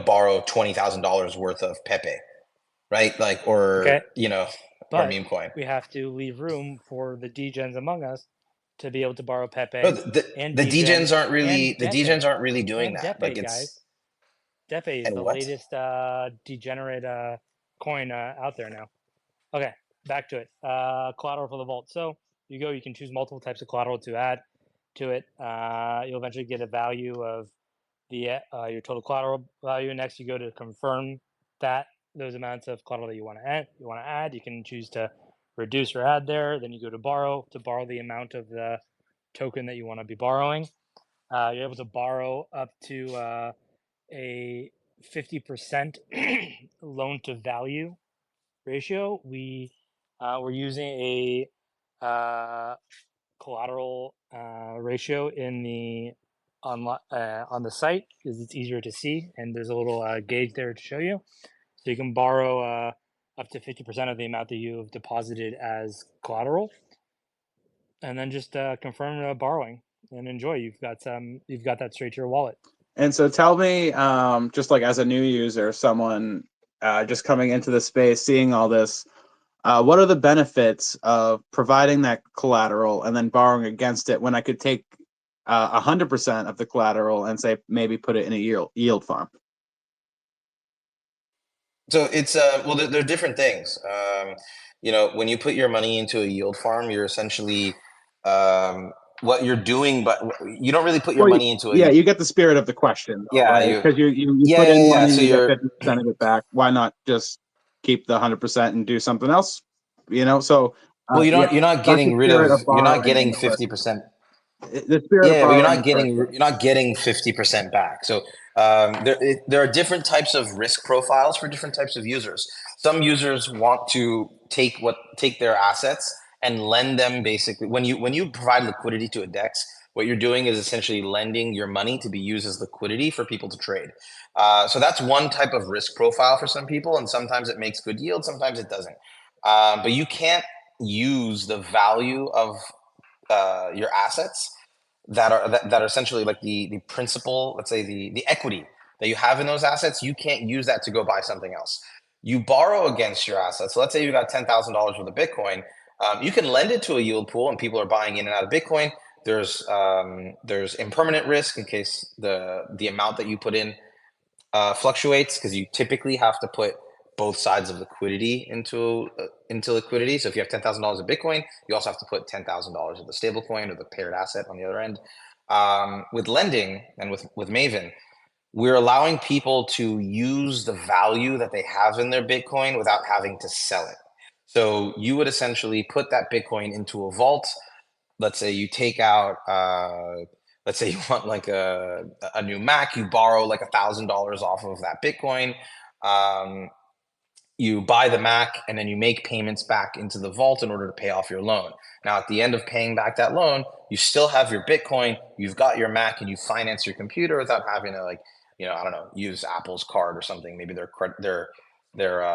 borrow $20,000 worth of Pepe, right? Like, or, Okay. or But meme coin. we have to leave room for the degens among us to be able to borrow Pepe. No, the degens aren't really doing that. Depe, Like guys. Depe is and the what? latest degenerate coin out there now. Okay, back to it. Collateral for the vault. So you can choose multiple types of collateral to add to it. You'll eventually get a value of the your total collateral value. Next, you go to confirm that those amounts of collateral that you want to add. You can choose to reduce or add there. Then you go to borrow the amount of the token that you want to be borrowing. You're able to borrow up to a 50% loan to value ratio. We're using a collateral ratio in the on the site because it's easier to see, and there's a little gauge there to show you. So you can borrow up to 50% of the amount that you've deposited as collateral, and then just confirm borrowing and enjoy. You've got that straight to your wallet. And so tell me, just like as a new user, someone just coming into the space, seeing all this, what are the benefits of providing that collateral and then borrowing against it when I could take 100% of the collateral and say maybe put it in a yield farm? So it's well, there are different things. When you put your money into a yield farm, you're essentially what you're doing, but you don't really put your money into a you get the spirit of the question, though, Yeah, right? Because you yeah, put in yeah, money, so you get you're 50% of it back. Why not just keep the 100% and do something else? So well, you're not that's the getting rid spirit of of you're not borrowing. getting 50%. The spirit of Yeah, but borrowing is first. you're not getting 50% back. So there are different types of risk profiles for different types of users. Some users want to take their assets and lend them. Basically, when you provide liquidity to a DEX, what you're doing is essentially lending your money to be used as liquidity for people to trade. So that's one type of risk profile for some people, and sometimes it makes good yield, sometimes it doesn't. But you can't use the value of your assets that are essentially like the principal, let's say the equity that you have in those assets. You can't use that to go buy something else. You borrow against your assets. So let's say you got $10,000 worth of Bitcoin. You can lend it to a yield pool, and people are buying in and out of Bitcoin. There's impermanent risk in case the amount that you put in fluctuates, because you typically have to put both sides of liquidity into liquidity. So if you have $10,000 of Bitcoin, you also have to put $10,000 of the stable coin or the paired asset on the other end. With lending and with Maven, we're allowing people to use the value that they have in their Bitcoin without having to sell it. So you would essentially put that Bitcoin into a vault. Let's say you take out, let's say you want like a new Mac, you borrow like $1,000 off of that Bitcoin. You buy the Mac and then you make payments back into the vault in order to pay off your loan. Now, at the end of paying back that loan, you still have your Bitcoin, you've got your Mac, and you finance your computer without having to, like, I don't know, use Apple's card or something. Maybe their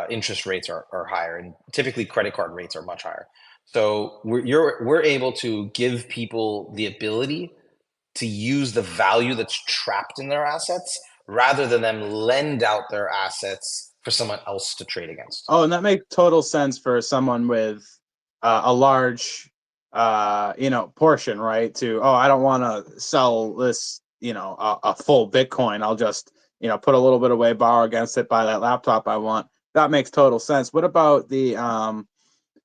interest rates are higher, and typically credit card rates are much higher. So we're able to give people the ability to use the value that's trapped in their assets rather than them lend out their assets for someone else to trade against. Oh, and that makes total sense for someone with a large, portion, right? I don't want to sell this, a full Bitcoin. I'll just, put a little bit away, borrow against it, buy that laptop I want. That makes total sense. What about the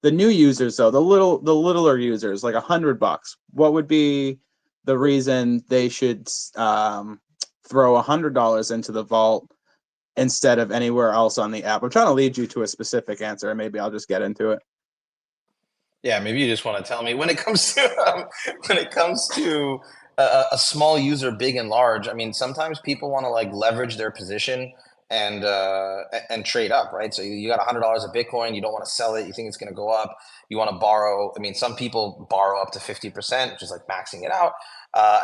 new users, though, the littler users, like $100? What would be the reason they should throw $100 into the vault instead of anywhere else on the app? I'm trying to lead you to a specific answer, and maybe I'll just get into it. Yeah, maybe you just want to tell me when it comes to a small user, big and large. I mean, sometimes people want to like leverage their position and trade up, right? So you got $100 of Bitcoin, you don't want to sell it, you think it's going to go up, you want to borrow. I mean, some people borrow up to 50%, which is like maxing it out,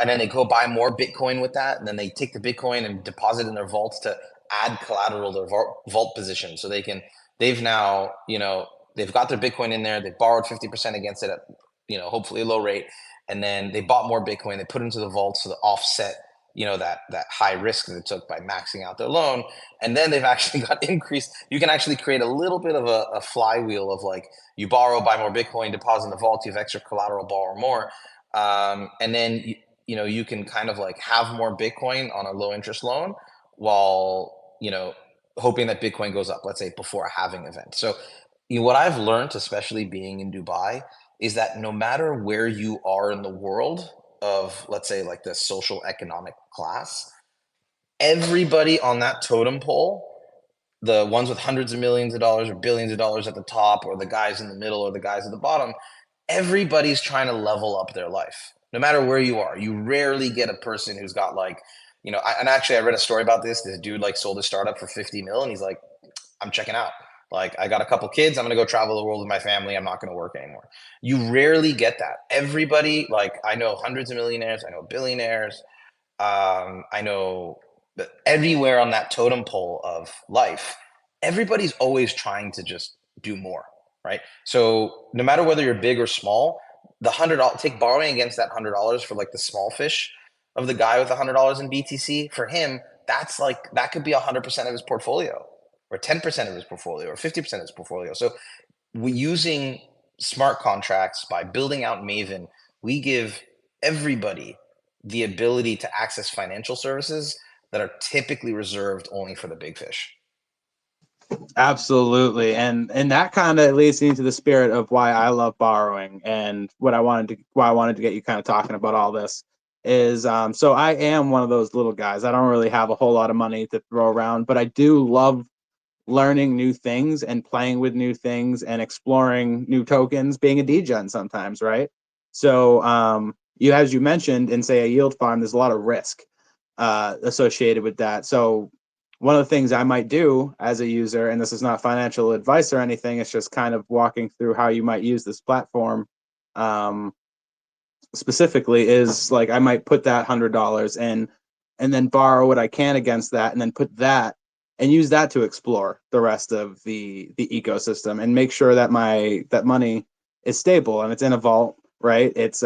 and then they go buy more Bitcoin with that, and then they take the Bitcoin and deposit in their vaults to add collateral to their vault position, so they've now, they've got their Bitcoin in there, they borrowed 50% against it at, hopefully a low rate, and then they bought more Bitcoin, they put it into the vault to offset, that high risk that they took by maxing out their loan. And then they've actually got increased. You can actually create a little bit of a flywheel of like, you borrow, buy more Bitcoin, deposit in the vault, you have extra collateral, borrow more. And then, you can kind of like have more Bitcoin on a low interest loan while, hoping that Bitcoin goes up, let's say before a halving event. So what I've learned, especially being in Dubai, is that no matter where you are in the world of, let's say, like the social economic class, everybody on that totem pole, the ones with hundreds of millions of dollars or billions of dollars at the top, or the guys in the middle or the guys at the bottom, everybody's trying to level up their life. No matter where you are, you rarely get a person who's got like, and actually I read a story about this. This dude like sold a startup for 50 mil and he's like, I'm checking out. Like, I got a couple kids. I'm going to go travel the world with my family. I'm not going to work anymore. You rarely get that. Everybody, like, I know hundreds of millionaires. I know billionaires. I know that everywhere on that totem pole of life, everybody's always trying to just do more, right? So no matter whether you're big or small, the $100, take borrowing against that $100 for like the small fish of the guy with $100 in BTC. For him, that's like, that could be 100% of his portfolio, or 10% of his portfolio, or 50% of his portfolio. So we using smart contracts, by building out Maven, we give everybody the ability to access financial services that are typically reserved only for the big fish. Absolutely, and that kind of leads me into the spirit of why I love borrowing, and why I wanted to get you kind of talking about all this is, so I am one of those little guys. I don't really have a whole lot of money to throw around, but I do love learning new things and playing with new things and exploring new tokens, being a degen sometimes, right? So as you mentioned, in say a yield farm, there's a lot of risk associated with that. So one of the things I might do as a user, and this is not financial advice or anything, it's just kind of walking through how you might use this platform specifically, is like I might put that $100 in and then borrow what I can against that, and then put that and use that to explore the rest of the ecosystem and make sure that that money is stable and it's in a vault, right? It's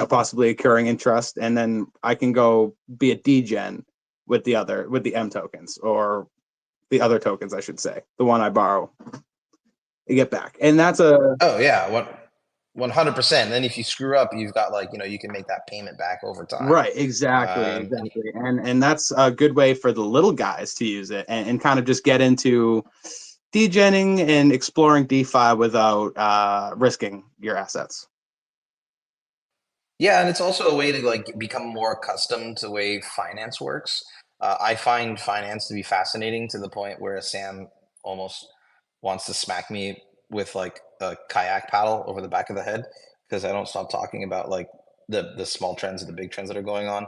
possibly accruing interest, and then I can go be a degen with the mTokens, or the other tokens, I should say, the one I borrow, you get back. And that's a 100%. Then if you screw up, you've got like, you can make that payment back over time. right, exactly. And that's a good way for the little guys to use it, and kind of just get into degenning and exploring DeFi without risking your assets. Yeah, and it's also a way to like become more accustomed to the way finance works. I find finance to be fascinating to the point where Sam almost wants to smack me with like a kayak paddle over the back of the head, because I don't stop talking about like the small trends and the big trends that are going on.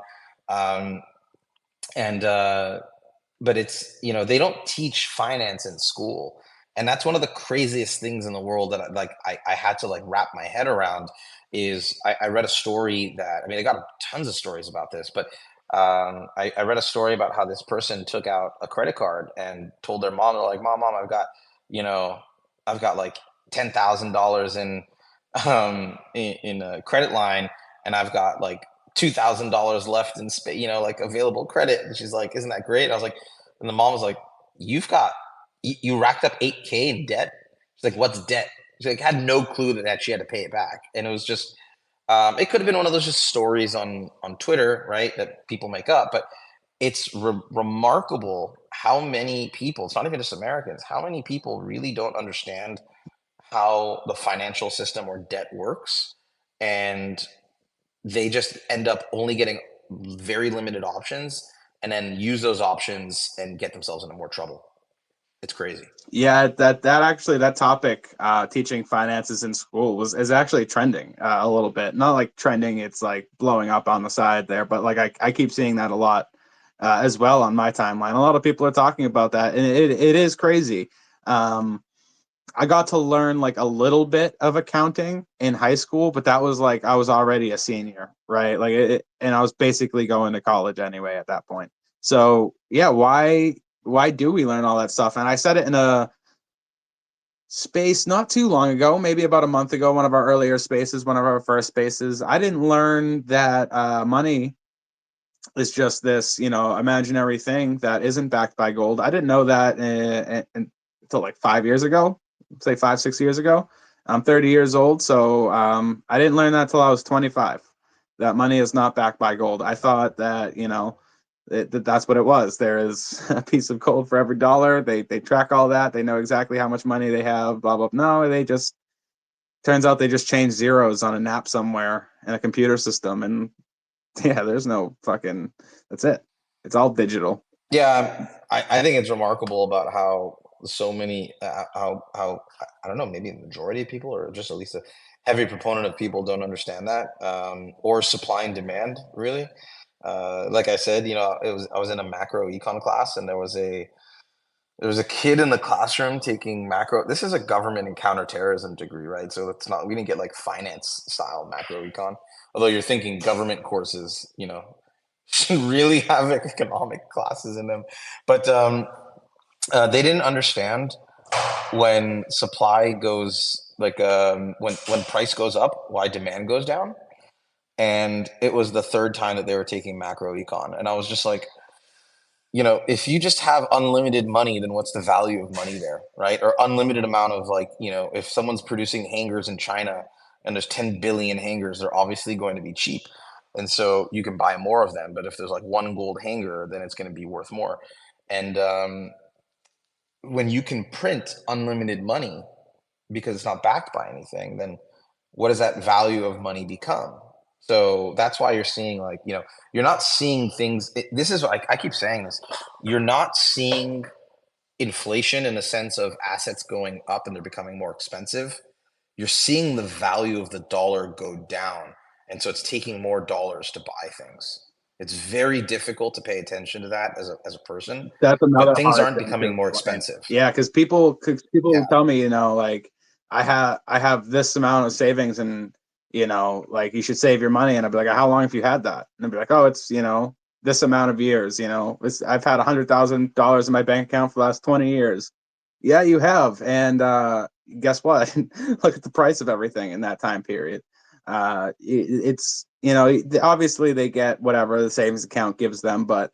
But it's, they don't teach finance in school. And that's one of the craziest things in the world that I had to like wrap my head around. Is I read a story that, I mean, I got tons of stories about this, but I read a story about how this person took out a credit card and told their mom, they're like, mom, I've got like $10,000 in a credit line, and I've got like $2,000 left in like available credit. And she's like, isn't that great? And I was like, and the mom was like, you racked up 8K in debt. She's like, what's debt? She like had no clue that she had to pay it back. And it was just, it could have been one of those just stories on Twitter, right, that people make up. But it's remarkable how many people, it's not even just Americans, how many people really don't understand how the financial system or debt works. And they just end up only getting very limited options, and then use those options and get themselves into more trouble. It's crazy. Yeah, that topic, teaching finances in school, is actually trending a little bit. Not like trending, it's like blowing up on the side there, but like I keep seeing that a lot as well on my timeline. A lot of people are talking about that, and it is crazy. I got to learn like a little bit of accounting in high school, but that was like I was already a senior, right? Like, and I was basically going to college anyway at that point. So yeah, why do we learn all that stuff? And I said it in a space not too long ago, maybe about a month ago, one of our earlier spaces, one of our first spaces. I didn't learn that money is just this, imaginary thing that isn't backed by gold. I didn't know that until like 5 years ago, say 5, 6 years ago. I'm 30 years old, so I didn't learn that till I was 25. That money is not backed by gold. I thought that, that's what it was. There is a piece of gold for every dollar. They track all that. They know exactly how much money they have, blah, blah. No, turns out they just change zeros on a nap somewhere in a computer system. And yeah, there's no fucking, that's it. It's all digital. Yeah, I think it's remarkable about how so many, how I don't know, maybe the majority of people, or just at least a heavy proponent of people, don't understand that, or supply and demand, really. Like I said, I was in a macro econ class, and there was a kid in the classroom taking macro. This is a government and counterterrorism degree, right? So it's not, we didn't get like finance style macro econ. Although you're thinking government courses, should really have economic classes in them. But they didn't understand when supply goes, like, when price goes up, why demand goes down. And it was the third time that they were taking macro econ. And I was just like, if you just have unlimited money, then what's the value of money there, right? Or unlimited amount of, like, if someone's producing hangers in China and there's 10 billion hangers, they're obviously going to be cheap. And so you can buy more of them. But if there's like one gold hanger, then it's going to be worth more. And when you can print unlimited money because it's not backed by anything, then what does that value of money become? So that's why you're seeing, like, you're not seeing things. This is, I keep saying this. You're not seeing inflation in the sense of assets going up and they're becoming more expensive. You're seeing the value of the dollar go down. And so it's taking more dollars to buy things. It's very difficult to pay attention to that as a person, That's another but things hard aren't thing to becoming more explain. expensive. Yeah, because people Yeah. tell me, like I have this amount of savings, and like you should save your money, and I'd be like, how long have you had that? And I'd be like, oh, it's this amount of years. I've had $100,000 in my bank account for the last 20 years. Yeah, you have, and guess what? Look at the price of everything in that time period. It's obviously they get whatever the savings account gives them, but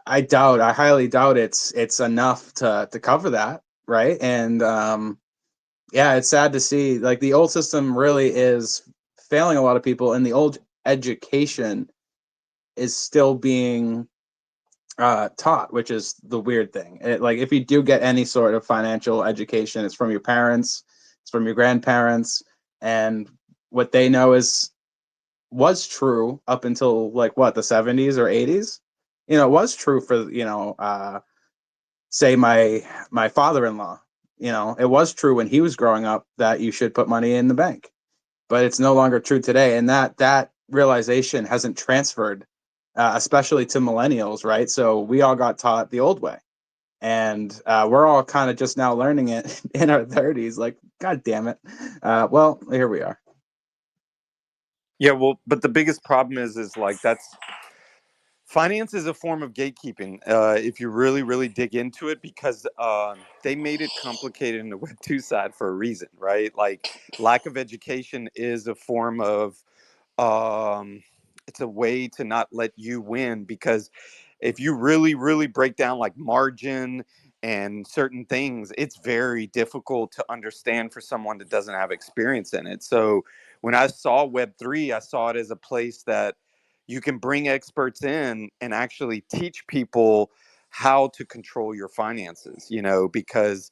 I highly doubt it's enough to cover that, right? And yeah, it's sad to see. Like, the old system really is failing a lot of people, and the old education is still being taught, which is the weird thing. Like, if you do get any sort of financial education, it's from your parents, it's from your grandparents, and what they know was true up until like what, the 70s or 80s. It was true for say my father-in-law. It was true when he was growing up that you should put money in the bank, but it's no longer true today, and that realization hasn't transferred, especially to millennials, right? So we all got taught the old way, and we're all kind of just now learning it in our 30s. Like, god damn it. Well, here we are. Yeah, well, but the biggest problem is like, finance is a form of gatekeeping, if you really, really dig into it, because they made it complicated in the Web 2 side for a reason, right? Like, lack of education is a form of, it's a way to not let you win, because if you really, really break down like margin and certain things, it's very difficult to understand for someone that doesn't have experience in it. So when I saw Web3, I saw it as a place that you can bring experts in and actually teach people how to control your finances, because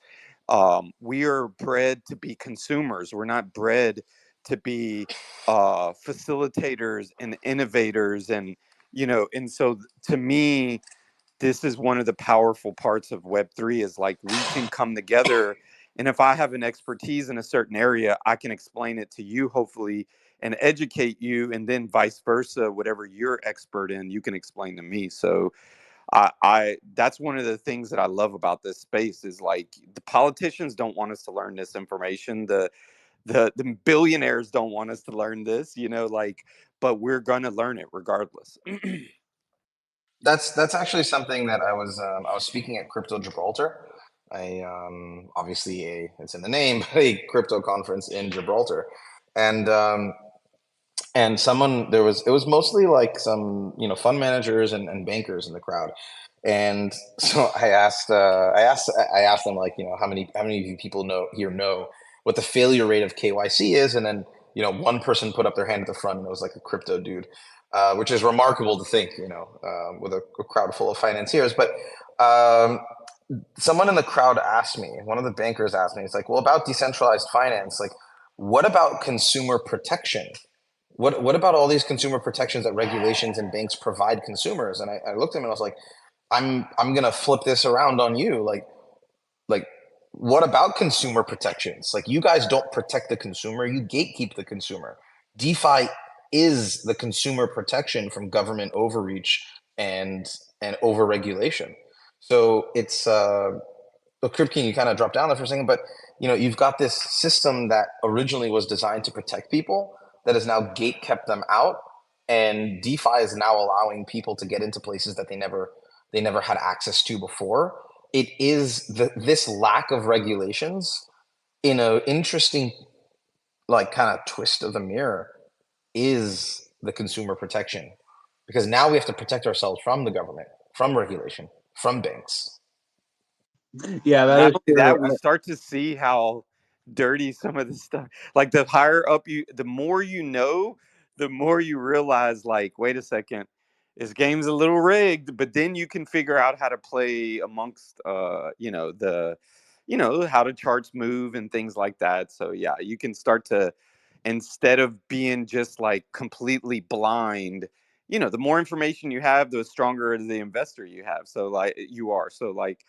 we are bred to be consumers. We're not bred to be facilitators and innovators. And so to me, this is one of the powerful parts of Web3, is like, we can come together. And if I have an expertise in a certain area, I can explain it to you, hopefully, and educate you. And then vice versa, whatever you're expert in, you can explain to me. So I that's one of the things that I love about this space is like the politicians don't want us to learn this information. The billionaires don't want us to learn this, like, but we're gonna learn it regardless. That's actually something that I was speaking at Crypto Gibraltar. Obviously it's in the name, but a crypto conference in Gibraltar, and someone it was mostly like some fund managers and bankers in the crowd, and so I asked them, like, how many of you people know what the failure rate of KYC is, and then one person put up their hand at the front, and it was like a crypto dude, which is remarkable to think, with a crowd full of financiers. But someone in the crowd asked me, one of the bankers asked me, it's like, well, about decentralized finance, like, what about consumer protection? What about all these consumer protections that regulations and banks provide consumers? And I looked at him and I was like, I'm gonna flip this around on you. Like, what about consumer protections? Like, you guys don't protect the consumer, you gatekeep the consumer. DeFi is the consumer protection from government overreach and overregulation. So it's but Kripke, you kind of dropped down there for a second, but you've got this system that originally was designed to protect people that has now gate kept them out, and DeFi is now allowing people to get into places that they never had access to before. It is this lack of regulations in an interesting, like, kind of twist of the mirror is the consumer protection, because now we have to protect ourselves from the government, from regulation, from banks. Yeah, that Not is only that, true. we start to see how dirty some of this stuff. Like the higher up the more the more you realize, like, wait a second, this game's a little rigged. But then you can figure out how to play amongst, how the charts move and things like that. So yeah, you can start to, instead of being just like completely blind. The more information you have, the stronger the investor you have. So like you are. So like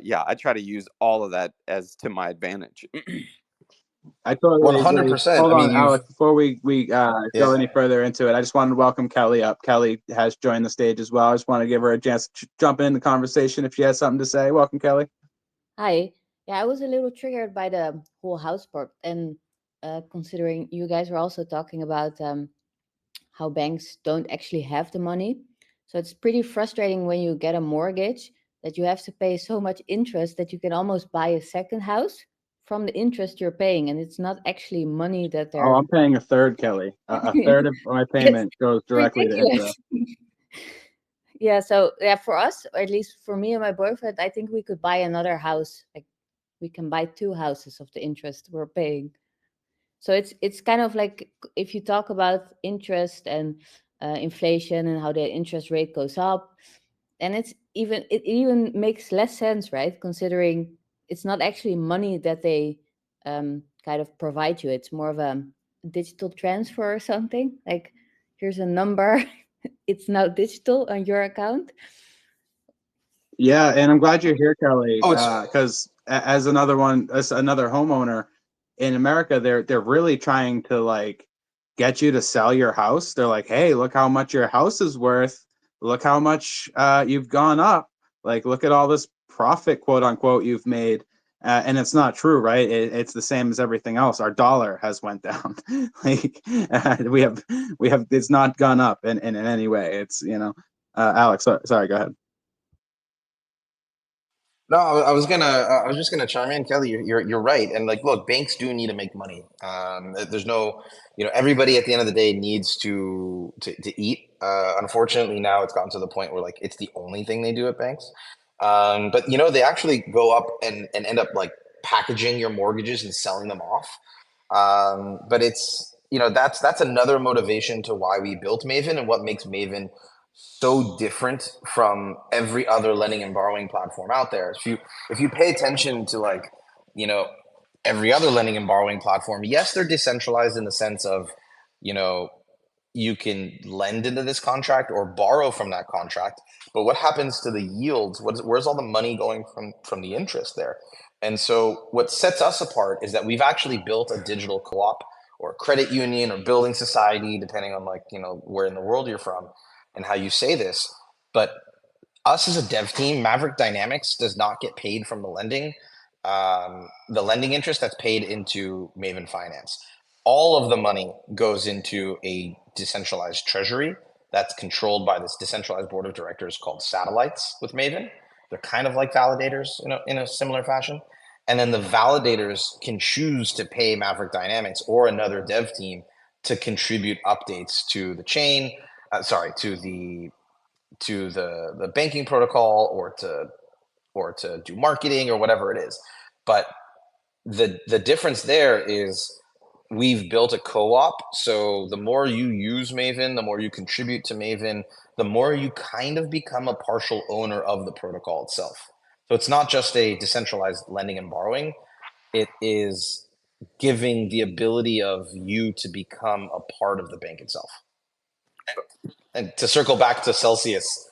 yeah, I try to use all of that as to my advantage. I totally agree. 100%. Hold I mean, on, Alex. Before we go yeah. any further into it, I just wanted to welcome Kelly up. Kelly has joined the stage as well. I just want to give her a chance to jump in the conversation if she has something to say. Welcome, Kelly. Hi. Yeah, I was a little triggered by the whole house part, and considering you guys were also talking about how banks don't actually have the money. So it's pretty frustrating when you get a mortgage that you have to pay so much interest that you can almost buy a second house from the interest you're paying, and it's not actually money that they're. Oh, I'm paying a third, Kelly. A third of my payment goes directly to interest. Yeah, so yeah, for us, or at least for me and my boyfriend, I think we could buy another house. Like, we can buy 2 houses of the interest we're paying. So it's kind of like, if you talk about interest and inflation and how the interest rate goes up, and it even makes less sense, right? Considering it's not actually money that they kind of provide you. It's more of a digital transfer or something. Like, here's a number, it's now digital on your account. Yeah, and I'm glad you're here, Kelly, Oh, it's because as another homeowner in America, they're really trying to like get you to sell your house. They're like, hey, look how much your house is worth. Look how much you've gone up. Like, look at all this profit, quote unquote, you've made. And it's not true, right? It's the same as everything else. Our dollar has went down. Like we have, it's not gone up in any way. It's Alex, sorry, go ahead. No, I was just gonna chime in, Kelly. You're right, and like, look, banks do need to make money. There's no, everybody at the end of the day needs to eat. Unfortunately, now it's gotten to the point where, like, it's the only thing they do at banks. But they actually go up and end up like packaging your mortgages and selling them off. But it's that's another motivation to why we built Maven and what makes Maven so different from every other lending and borrowing platform out there. If you pay attention to, like, every other lending and borrowing platform, yes, they're decentralized in the sense of, you can lend into this contract or borrow from that contract, but what happens to the yields? Where's all the money going from the interest there? And so what sets us apart is that we've actually built a digital co-op or credit union or building society, depending on, like, where in the world you're from and how you say this. But us as a dev team, Mavryk Dynamics does not get paid from the lending. The lending interest that's paid into MavenFinance. All of the money goes into a decentralized treasury that's controlled by this decentralized board of directors called satellites with Maven. They're kind of like validators in a similar fashion. And then the validators can choose to pay Mavryk Dynamics or another dev team to contribute updates to the chain, to the banking protocol, or to do marketing or whatever it is. But the difference there is we've built a co-op. So the more you use Maven, the more you contribute to Maven, the more you kind of become a partial owner of the protocol itself. So it's not just a decentralized lending and borrowing. It is giving the ability of you to become a part of the bank itself. And to circle back to Celsius,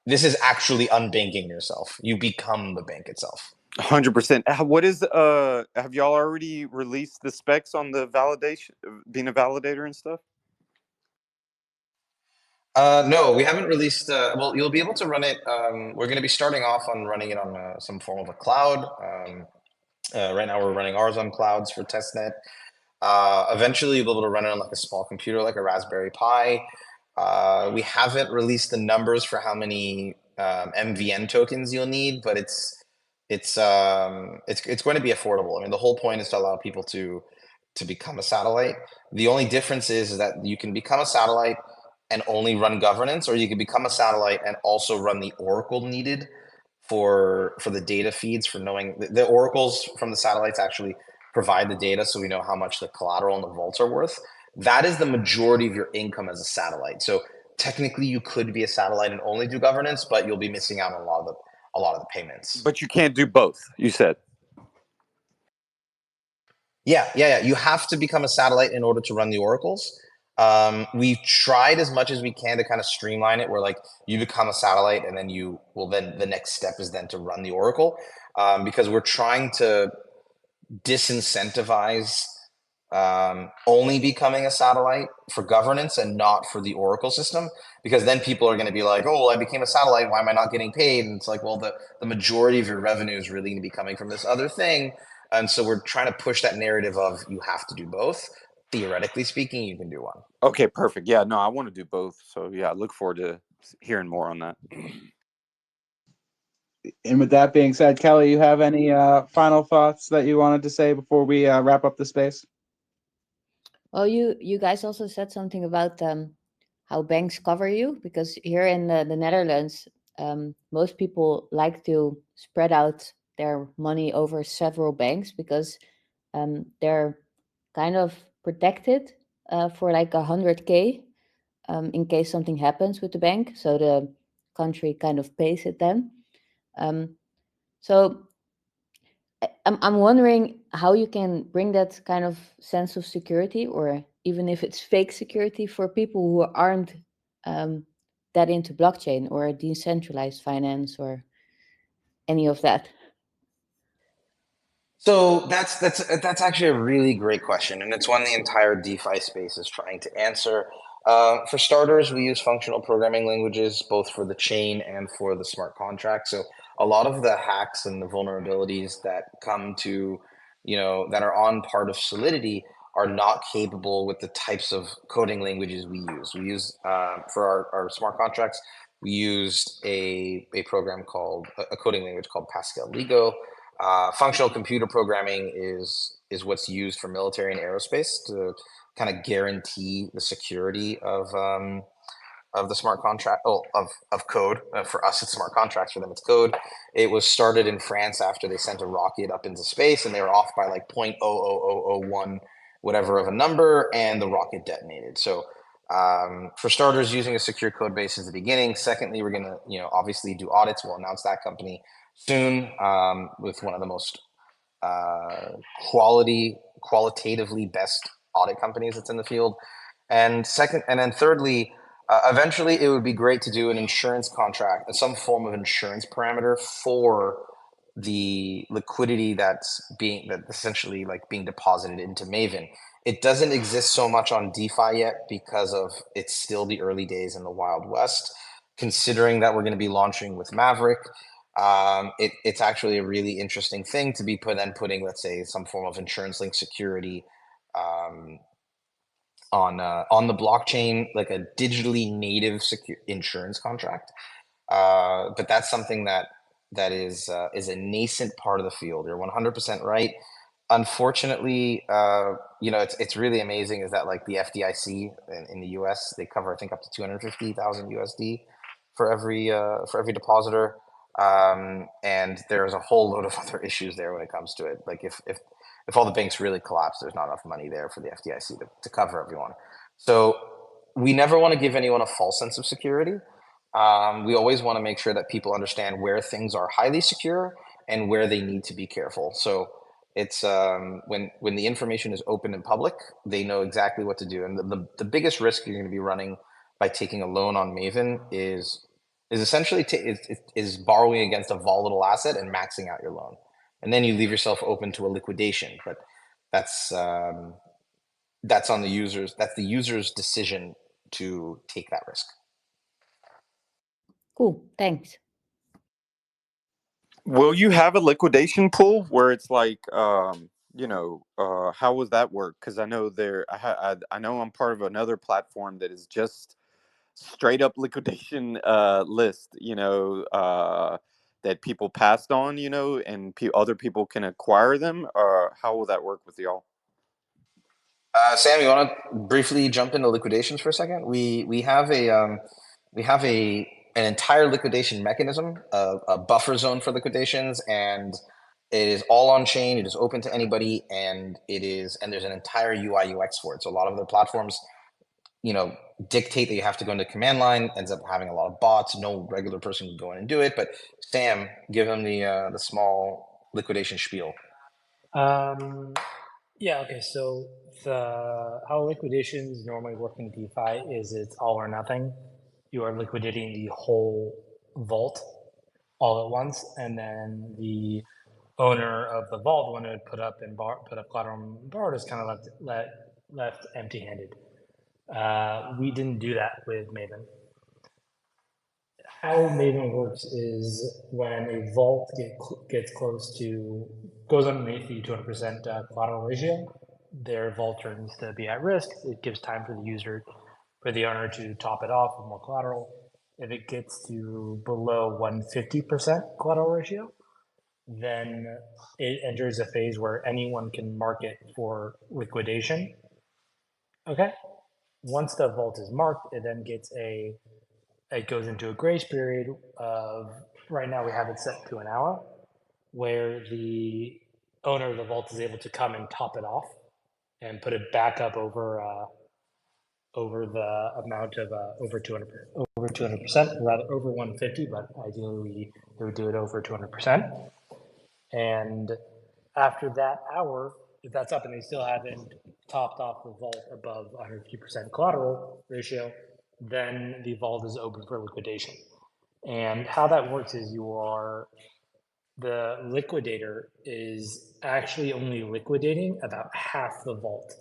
this is actually unbanking yourself. You become the bank itself. 100%. What is have y'all already released the specs on the validation, being a validator and stuff? No, we haven't released. Well, you'll be able to run it. We're going to be starting off on running it on some form of a cloud. Right now, we're running ours on clouds for testnet. Eventually, you'll be able to run it on like a small computer, like a Raspberry Pi. We haven't released the numbers for how many MVN tokens you'll need, but it's going to be affordable. I mean, the whole point is to allow people to become a satellite. The only difference is that you can become a satellite and only run governance, or you can become a satellite and also run the oracle needed for the data feeds, for knowing the oracles from the satellites actually provide the data, so we know how much the collateral and the vaults are worth. That is the majority of your income as a satellite. So technically, you could be a satellite and only do governance, but you'll be missing out on a lot of the payments. But you can't do both, you said. Yeah. You have to become a satellite in order to run the oracles. We've tried as much as we can to kind of streamline it, where like you become a satellite and then then the next step is then to run the oracle, because we're trying to disincentivize only becoming a satellite for governance and not for the oracle system, because then people are going to be like, oh, well, I became a satellite, why am I not getting paid? And it's like, well, the majority of your revenue is really going to be coming from this other thing. And so we're trying to push that narrative of you have to do both. Theoretically speaking, you can do one. Okay, perfect. Yeah, no, I want to do both. So yeah, I look forward to hearing more on that. And with that being said, Kelly, you have any final thoughts that you wanted to say before we wrap up the space? Well, you guys also said something about how banks cover you, because here in the Netherlands, most people like to spread out their money over several banks, because they're kind of protected for like 100K in case something happens with the bank. So the country kind of pays it then. So I'm wondering how you can bring that kind of sense of security, or even if it's fake security, for people who aren't that into blockchain or decentralized finance or any of that. So that's actually a really great question, and it's one the entire DeFi space is trying to answer. For starters, we use functional programming languages both for the chain and for the smart contract. So a lot of the hacks and the vulnerabilities that come to, that are on part of Solidity are not capable with the types of coding languages we use. We use for our smart contracts, we used a program called a coding language called Pascal Lego. Functional computer programming is what's used for military and aerospace to kind of guarantee the security of the smart contract, of code. For us, it's smart contracts. For them, it's code. It was started in France after they sent a rocket up into space, and they were off by like 0.00001 whatever of a number, and the rocket detonated. So for starters, using a secure code base is the beginning. Secondly, we're going to obviously do audits. We'll announce that company soon, with one of the most qualitatively best audit companies that's in the field. And then thirdly, eventually it would be great to do an insurance contract, some form of insurance parameter for the liquidity that's essentially like being deposited into Maven. It doesn't exist so much on DeFi yet because it's still the early days in the Wild West. considering that we're going to be launching with Mavryk, it's actually a really interesting thing to be putting, let's say, some form of insurance-linked security on the blockchain, like a digitally native insurance contract. But that's something that is a nascent part of the field. You're 100% right. Unfortunately, it's really amazing is that like the FDIC in the US, they cover I think up to 250,000 USD for every depositor. And there's a whole load of other issues there when it comes to it. Like if all the banks really collapse, there's not enough money there for the FDIC to cover everyone. So we never want to give anyone a false sense of security. We always want to make sure that people understand where things are highly secure and where they need to be careful. So it's when the information is open and public, they know exactly what to do. And the biggest risk you're going to be running by taking a loan on Maven is essentially is borrowing against a volatile asset and maxing out your loan, and then you leave yourself open to a liquidation. But that's on the users. That's the user's decision to take that risk. Cool, thanks. Will you have a liquidation pool where it's like, how would that work? Because I know I know I'm part of another platform that is just straight up liquidation list, that people passed on, and other people can acquire them. How will that work with y'all? Sam, you want to briefly jump into liquidations for a second? We have an entire liquidation mechanism, a buffer zone for liquidations, and it is all on chain. It is open to anybody, and there's an entire UI UX for it. So a lot of the platforms, dictate that you have to go into command line. Ends up having a lot of bots. No regular person can go in and do it. But Sam, give them the small liquidation spiel. Yeah, okay, so how liquidations normally work in DeFi is it's all or nothing. You are liquidating the whole vault all at once, and then the owner of the vault, when it put up collateral and borrowed, is kind of left empty-handed. We didn't do that with Maven. How Maven works is when a vault gets goes underneath the 200% collateral ratio, their vault turns to be at risk. It gives time for the owner to top it off with more collateral. If it gets to below 150% collateral ratio, then it enters a phase where anyone can mark it for liquidation. Okay. Once the vault is marked, it then it goes into a grace period of, right now we have it set to an hour, where the owner of the vault is able to come and top it off and put it back up over the amount of over 200%, rather over 150, but ideally we would do it over 200%. And after that hour, if that's up and they still haven't topped off the vault above 150% collateral ratio, then the vault is open for liquidation. And how that works is the liquidator is actually only liquidating about half the vault.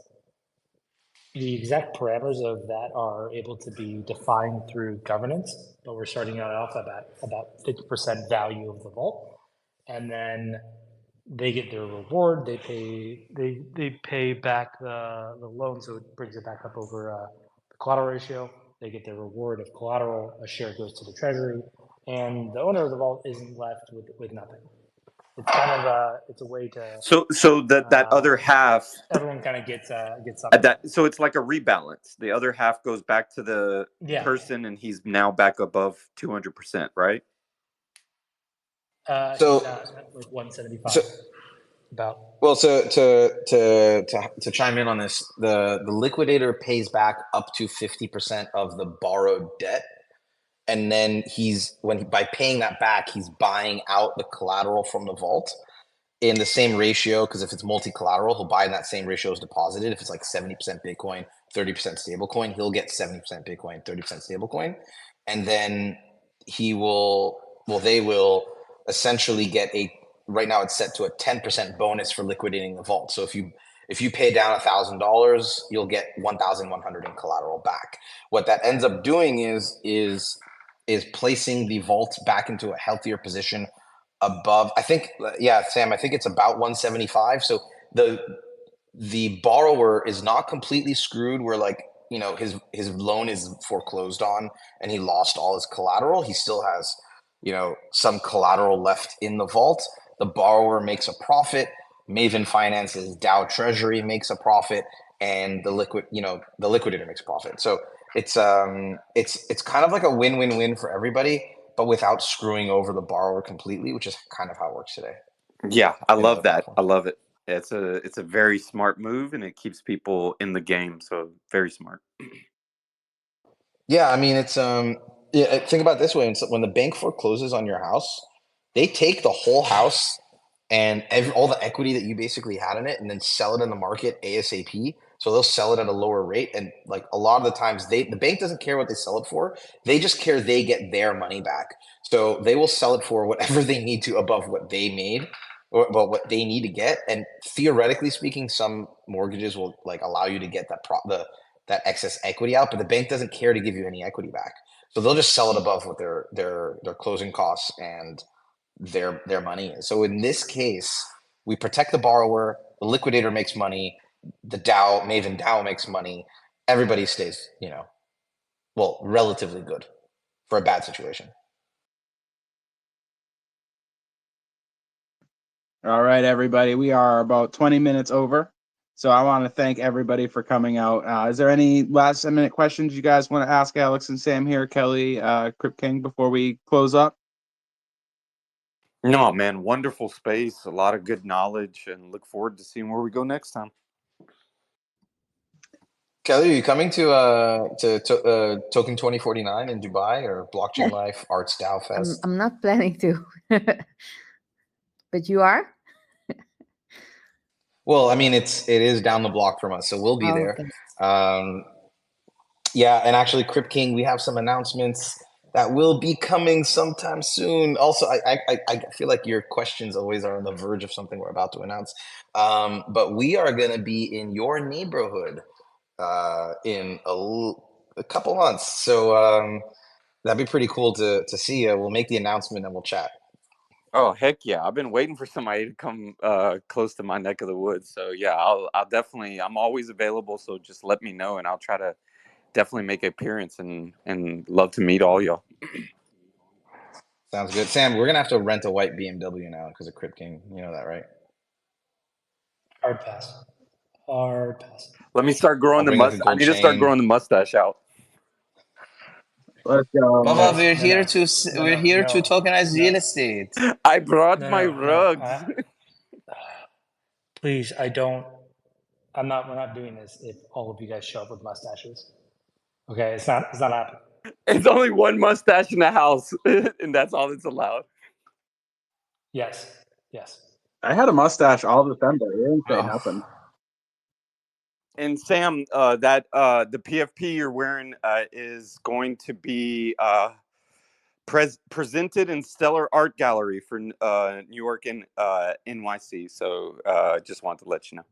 The exact parameters of that are able to be defined through governance, but we're starting out off about 50% value of the vault. And then they get their reward. They pay back the loan, so it brings it back up over the collateral ratio. They get their reward of collateral. A share goes to the treasury, and the owner of the vault isn't left with nothing. It's kind of it's a way to so that other half, everyone kind of gets something. So it's like a rebalance. The other half goes back to the person, and he's now back above 200%, right? So like 175. So, about. Well, so to chime in on this, the liquidator pays back up to 50% of the borrowed debt, and then by paying that back, he's buying out the collateral from the vault in the same ratio, because if it's multi-collateral, he'll buy in that same ratio as deposited. If it's like 70% Bitcoin, 30% stablecoin, he'll get 70% Bitcoin, 30% stablecoin, and then they will essentially get right now it's set to a 10% bonus for liquidating the vault. So if you pay down $1,000, you'll get 1,100 in collateral back. What that ends up doing is is placing the vault back into a healthier position above, I think, yeah, Sam, I think it's about 175. So the borrower is not completely screwed where, like, you know, his loan is foreclosed on and he lost all his collateral. He still has, you know, some collateral left in the vault. The borrower makes a profit. MavenFinance's Dow Treasury makes a profit, and the liquidator makes a profit. So it's kind of like a win-win-win for everybody, but without screwing over the borrower completely, which is kind of how it works today. Yeah, I in love the that. platform. I love it. It's a very smart move, and it keeps people in the game. So very smart. Yeah, I mean, it's yeah, think about it this way: when the bank forecloses on your house, they take the whole house and all the equity that you basically had in it, and then sell it in the market ASAP. So they'll sell it at a lower rate, and like a lot of the times, the bank doesn't care what they sell it for; they just care they get their money back. So they will sell it for whatever they need to above what they made, or well, what they need to get. And theoretically speaking, some mortgages will like allow you to get that excess equity out, but the bank doesn't care to give you any equity back. So they'll just sell it above what their closing costs and their money is. So in this case, we protect the borrower, the liquidator makes money, the Maven DAO makes money, everybody stays, you know, well, relatively good for a bad situation. All right, everybody. We are about 20 minutes over. So I want to thank everybody for coming out. Is there any last minute questions you guys want to ask Alex and Sam here, Kelly, Crypt King, before we close up? No, man, wonderful space, a lot of good knowledge, and look forward to seeing where we go next time. Kelly, are you coming to Token 2049 in Dubai or Blockchain Life Arts DAO Fest? I'm not planning to, but you are? Well, I mean, it is down the block from us, so we'll be Oh, there. okay. Yeah, and actually, Crypt King, we have some announcements that will be coming sometime soon. Also, I feel like your questions always are on the verge of something we're about to announce. But we are going to be in your neighborhood in a couple months, so that'd be pretty cool to see you. We'll make the announcement and we'll chat. Oh, heck yeah. I've been waiting for somebody to come close to my neck of the woods. So yeah, I'll definitely, I'm always available. So just let me know and I'll try to definitely make an appearance and love to meet all y'all. Sounds good. Sam, we're going to have to rent a white BMW now because of Crypt King. You know that, right? Hard pass. Hard pass. Let me start growing the Bring like a mustache. I gold need to start chain. growing the mustache out. Let's go. Baba, we're No, here no. to No, we're no, here no, to tokenize no. real estate. I brought No, my no, rugs. no. Please, I don't. We're not doing this if all of you guys show up with mustaches. Okay, it's not happening. It's only one mustache in the house, and that's all that's allowed. Yes. I had a mustache all December. You didn't say Oh. nothing. And Sam, that the PFP you're wearing is going to be presented in Stellar Art Gallery for New York and NYC. So just wanted to let you know.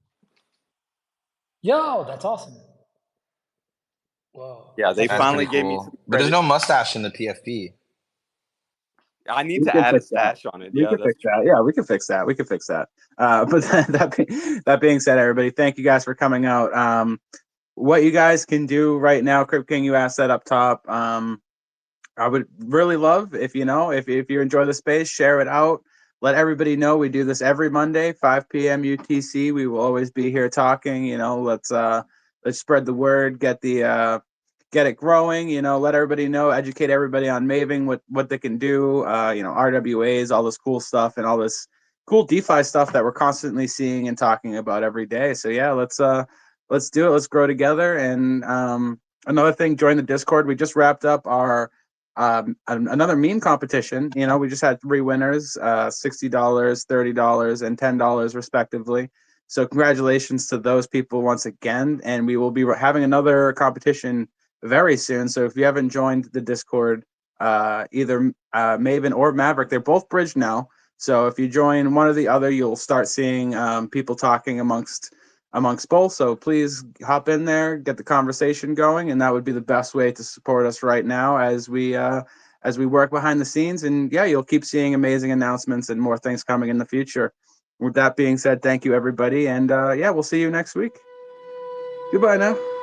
Yo, that's awesome. Whoa. Yeah, they That's finally pretty gave me cool. some But there's credit. no mustache in the PFP. I need We to can add a fix that. stash on it. We Yeah, can that's fix that. Yeah, we can fix that. We can fix that. But that being said, everybody, thank you guys for coming out. What you guys can do right now, Crypt King, you asked that up top. I would really love if you enjoy the space, share it out. Let everybody know we do this every Monday, 5 p.m. UTC. We will always be here talking. Let's spread the word, get it growing. Let everybody know, educate everybody on Maven, what they can do. RWAs, all this cool stuff, and all this cool DeFi stuff that we're constantly seeing and talking about every day. So yeah, let's do it. Let's grow together. And another thing, join the Discord. We just wrapped up our another meme competition. We just had 3 winners, $60, $30, and $10 respectively. So congratulations to those people once again. And we will be having another competition very soon. So if you haven't joined the Discord, either Maven or Mavryk, they're both bridged now. So if you join one or the other, you'll start seeing people talking amongst both. So please hop in there, get the conversation going, and that would be the best way to support us right now as we as we work behind the scenes. And yeah, you'll keep seeing amazing announcements and more things coming in the future. With that being said, thank you, everybody. And yeah, we'll see you next week. Goodbye now.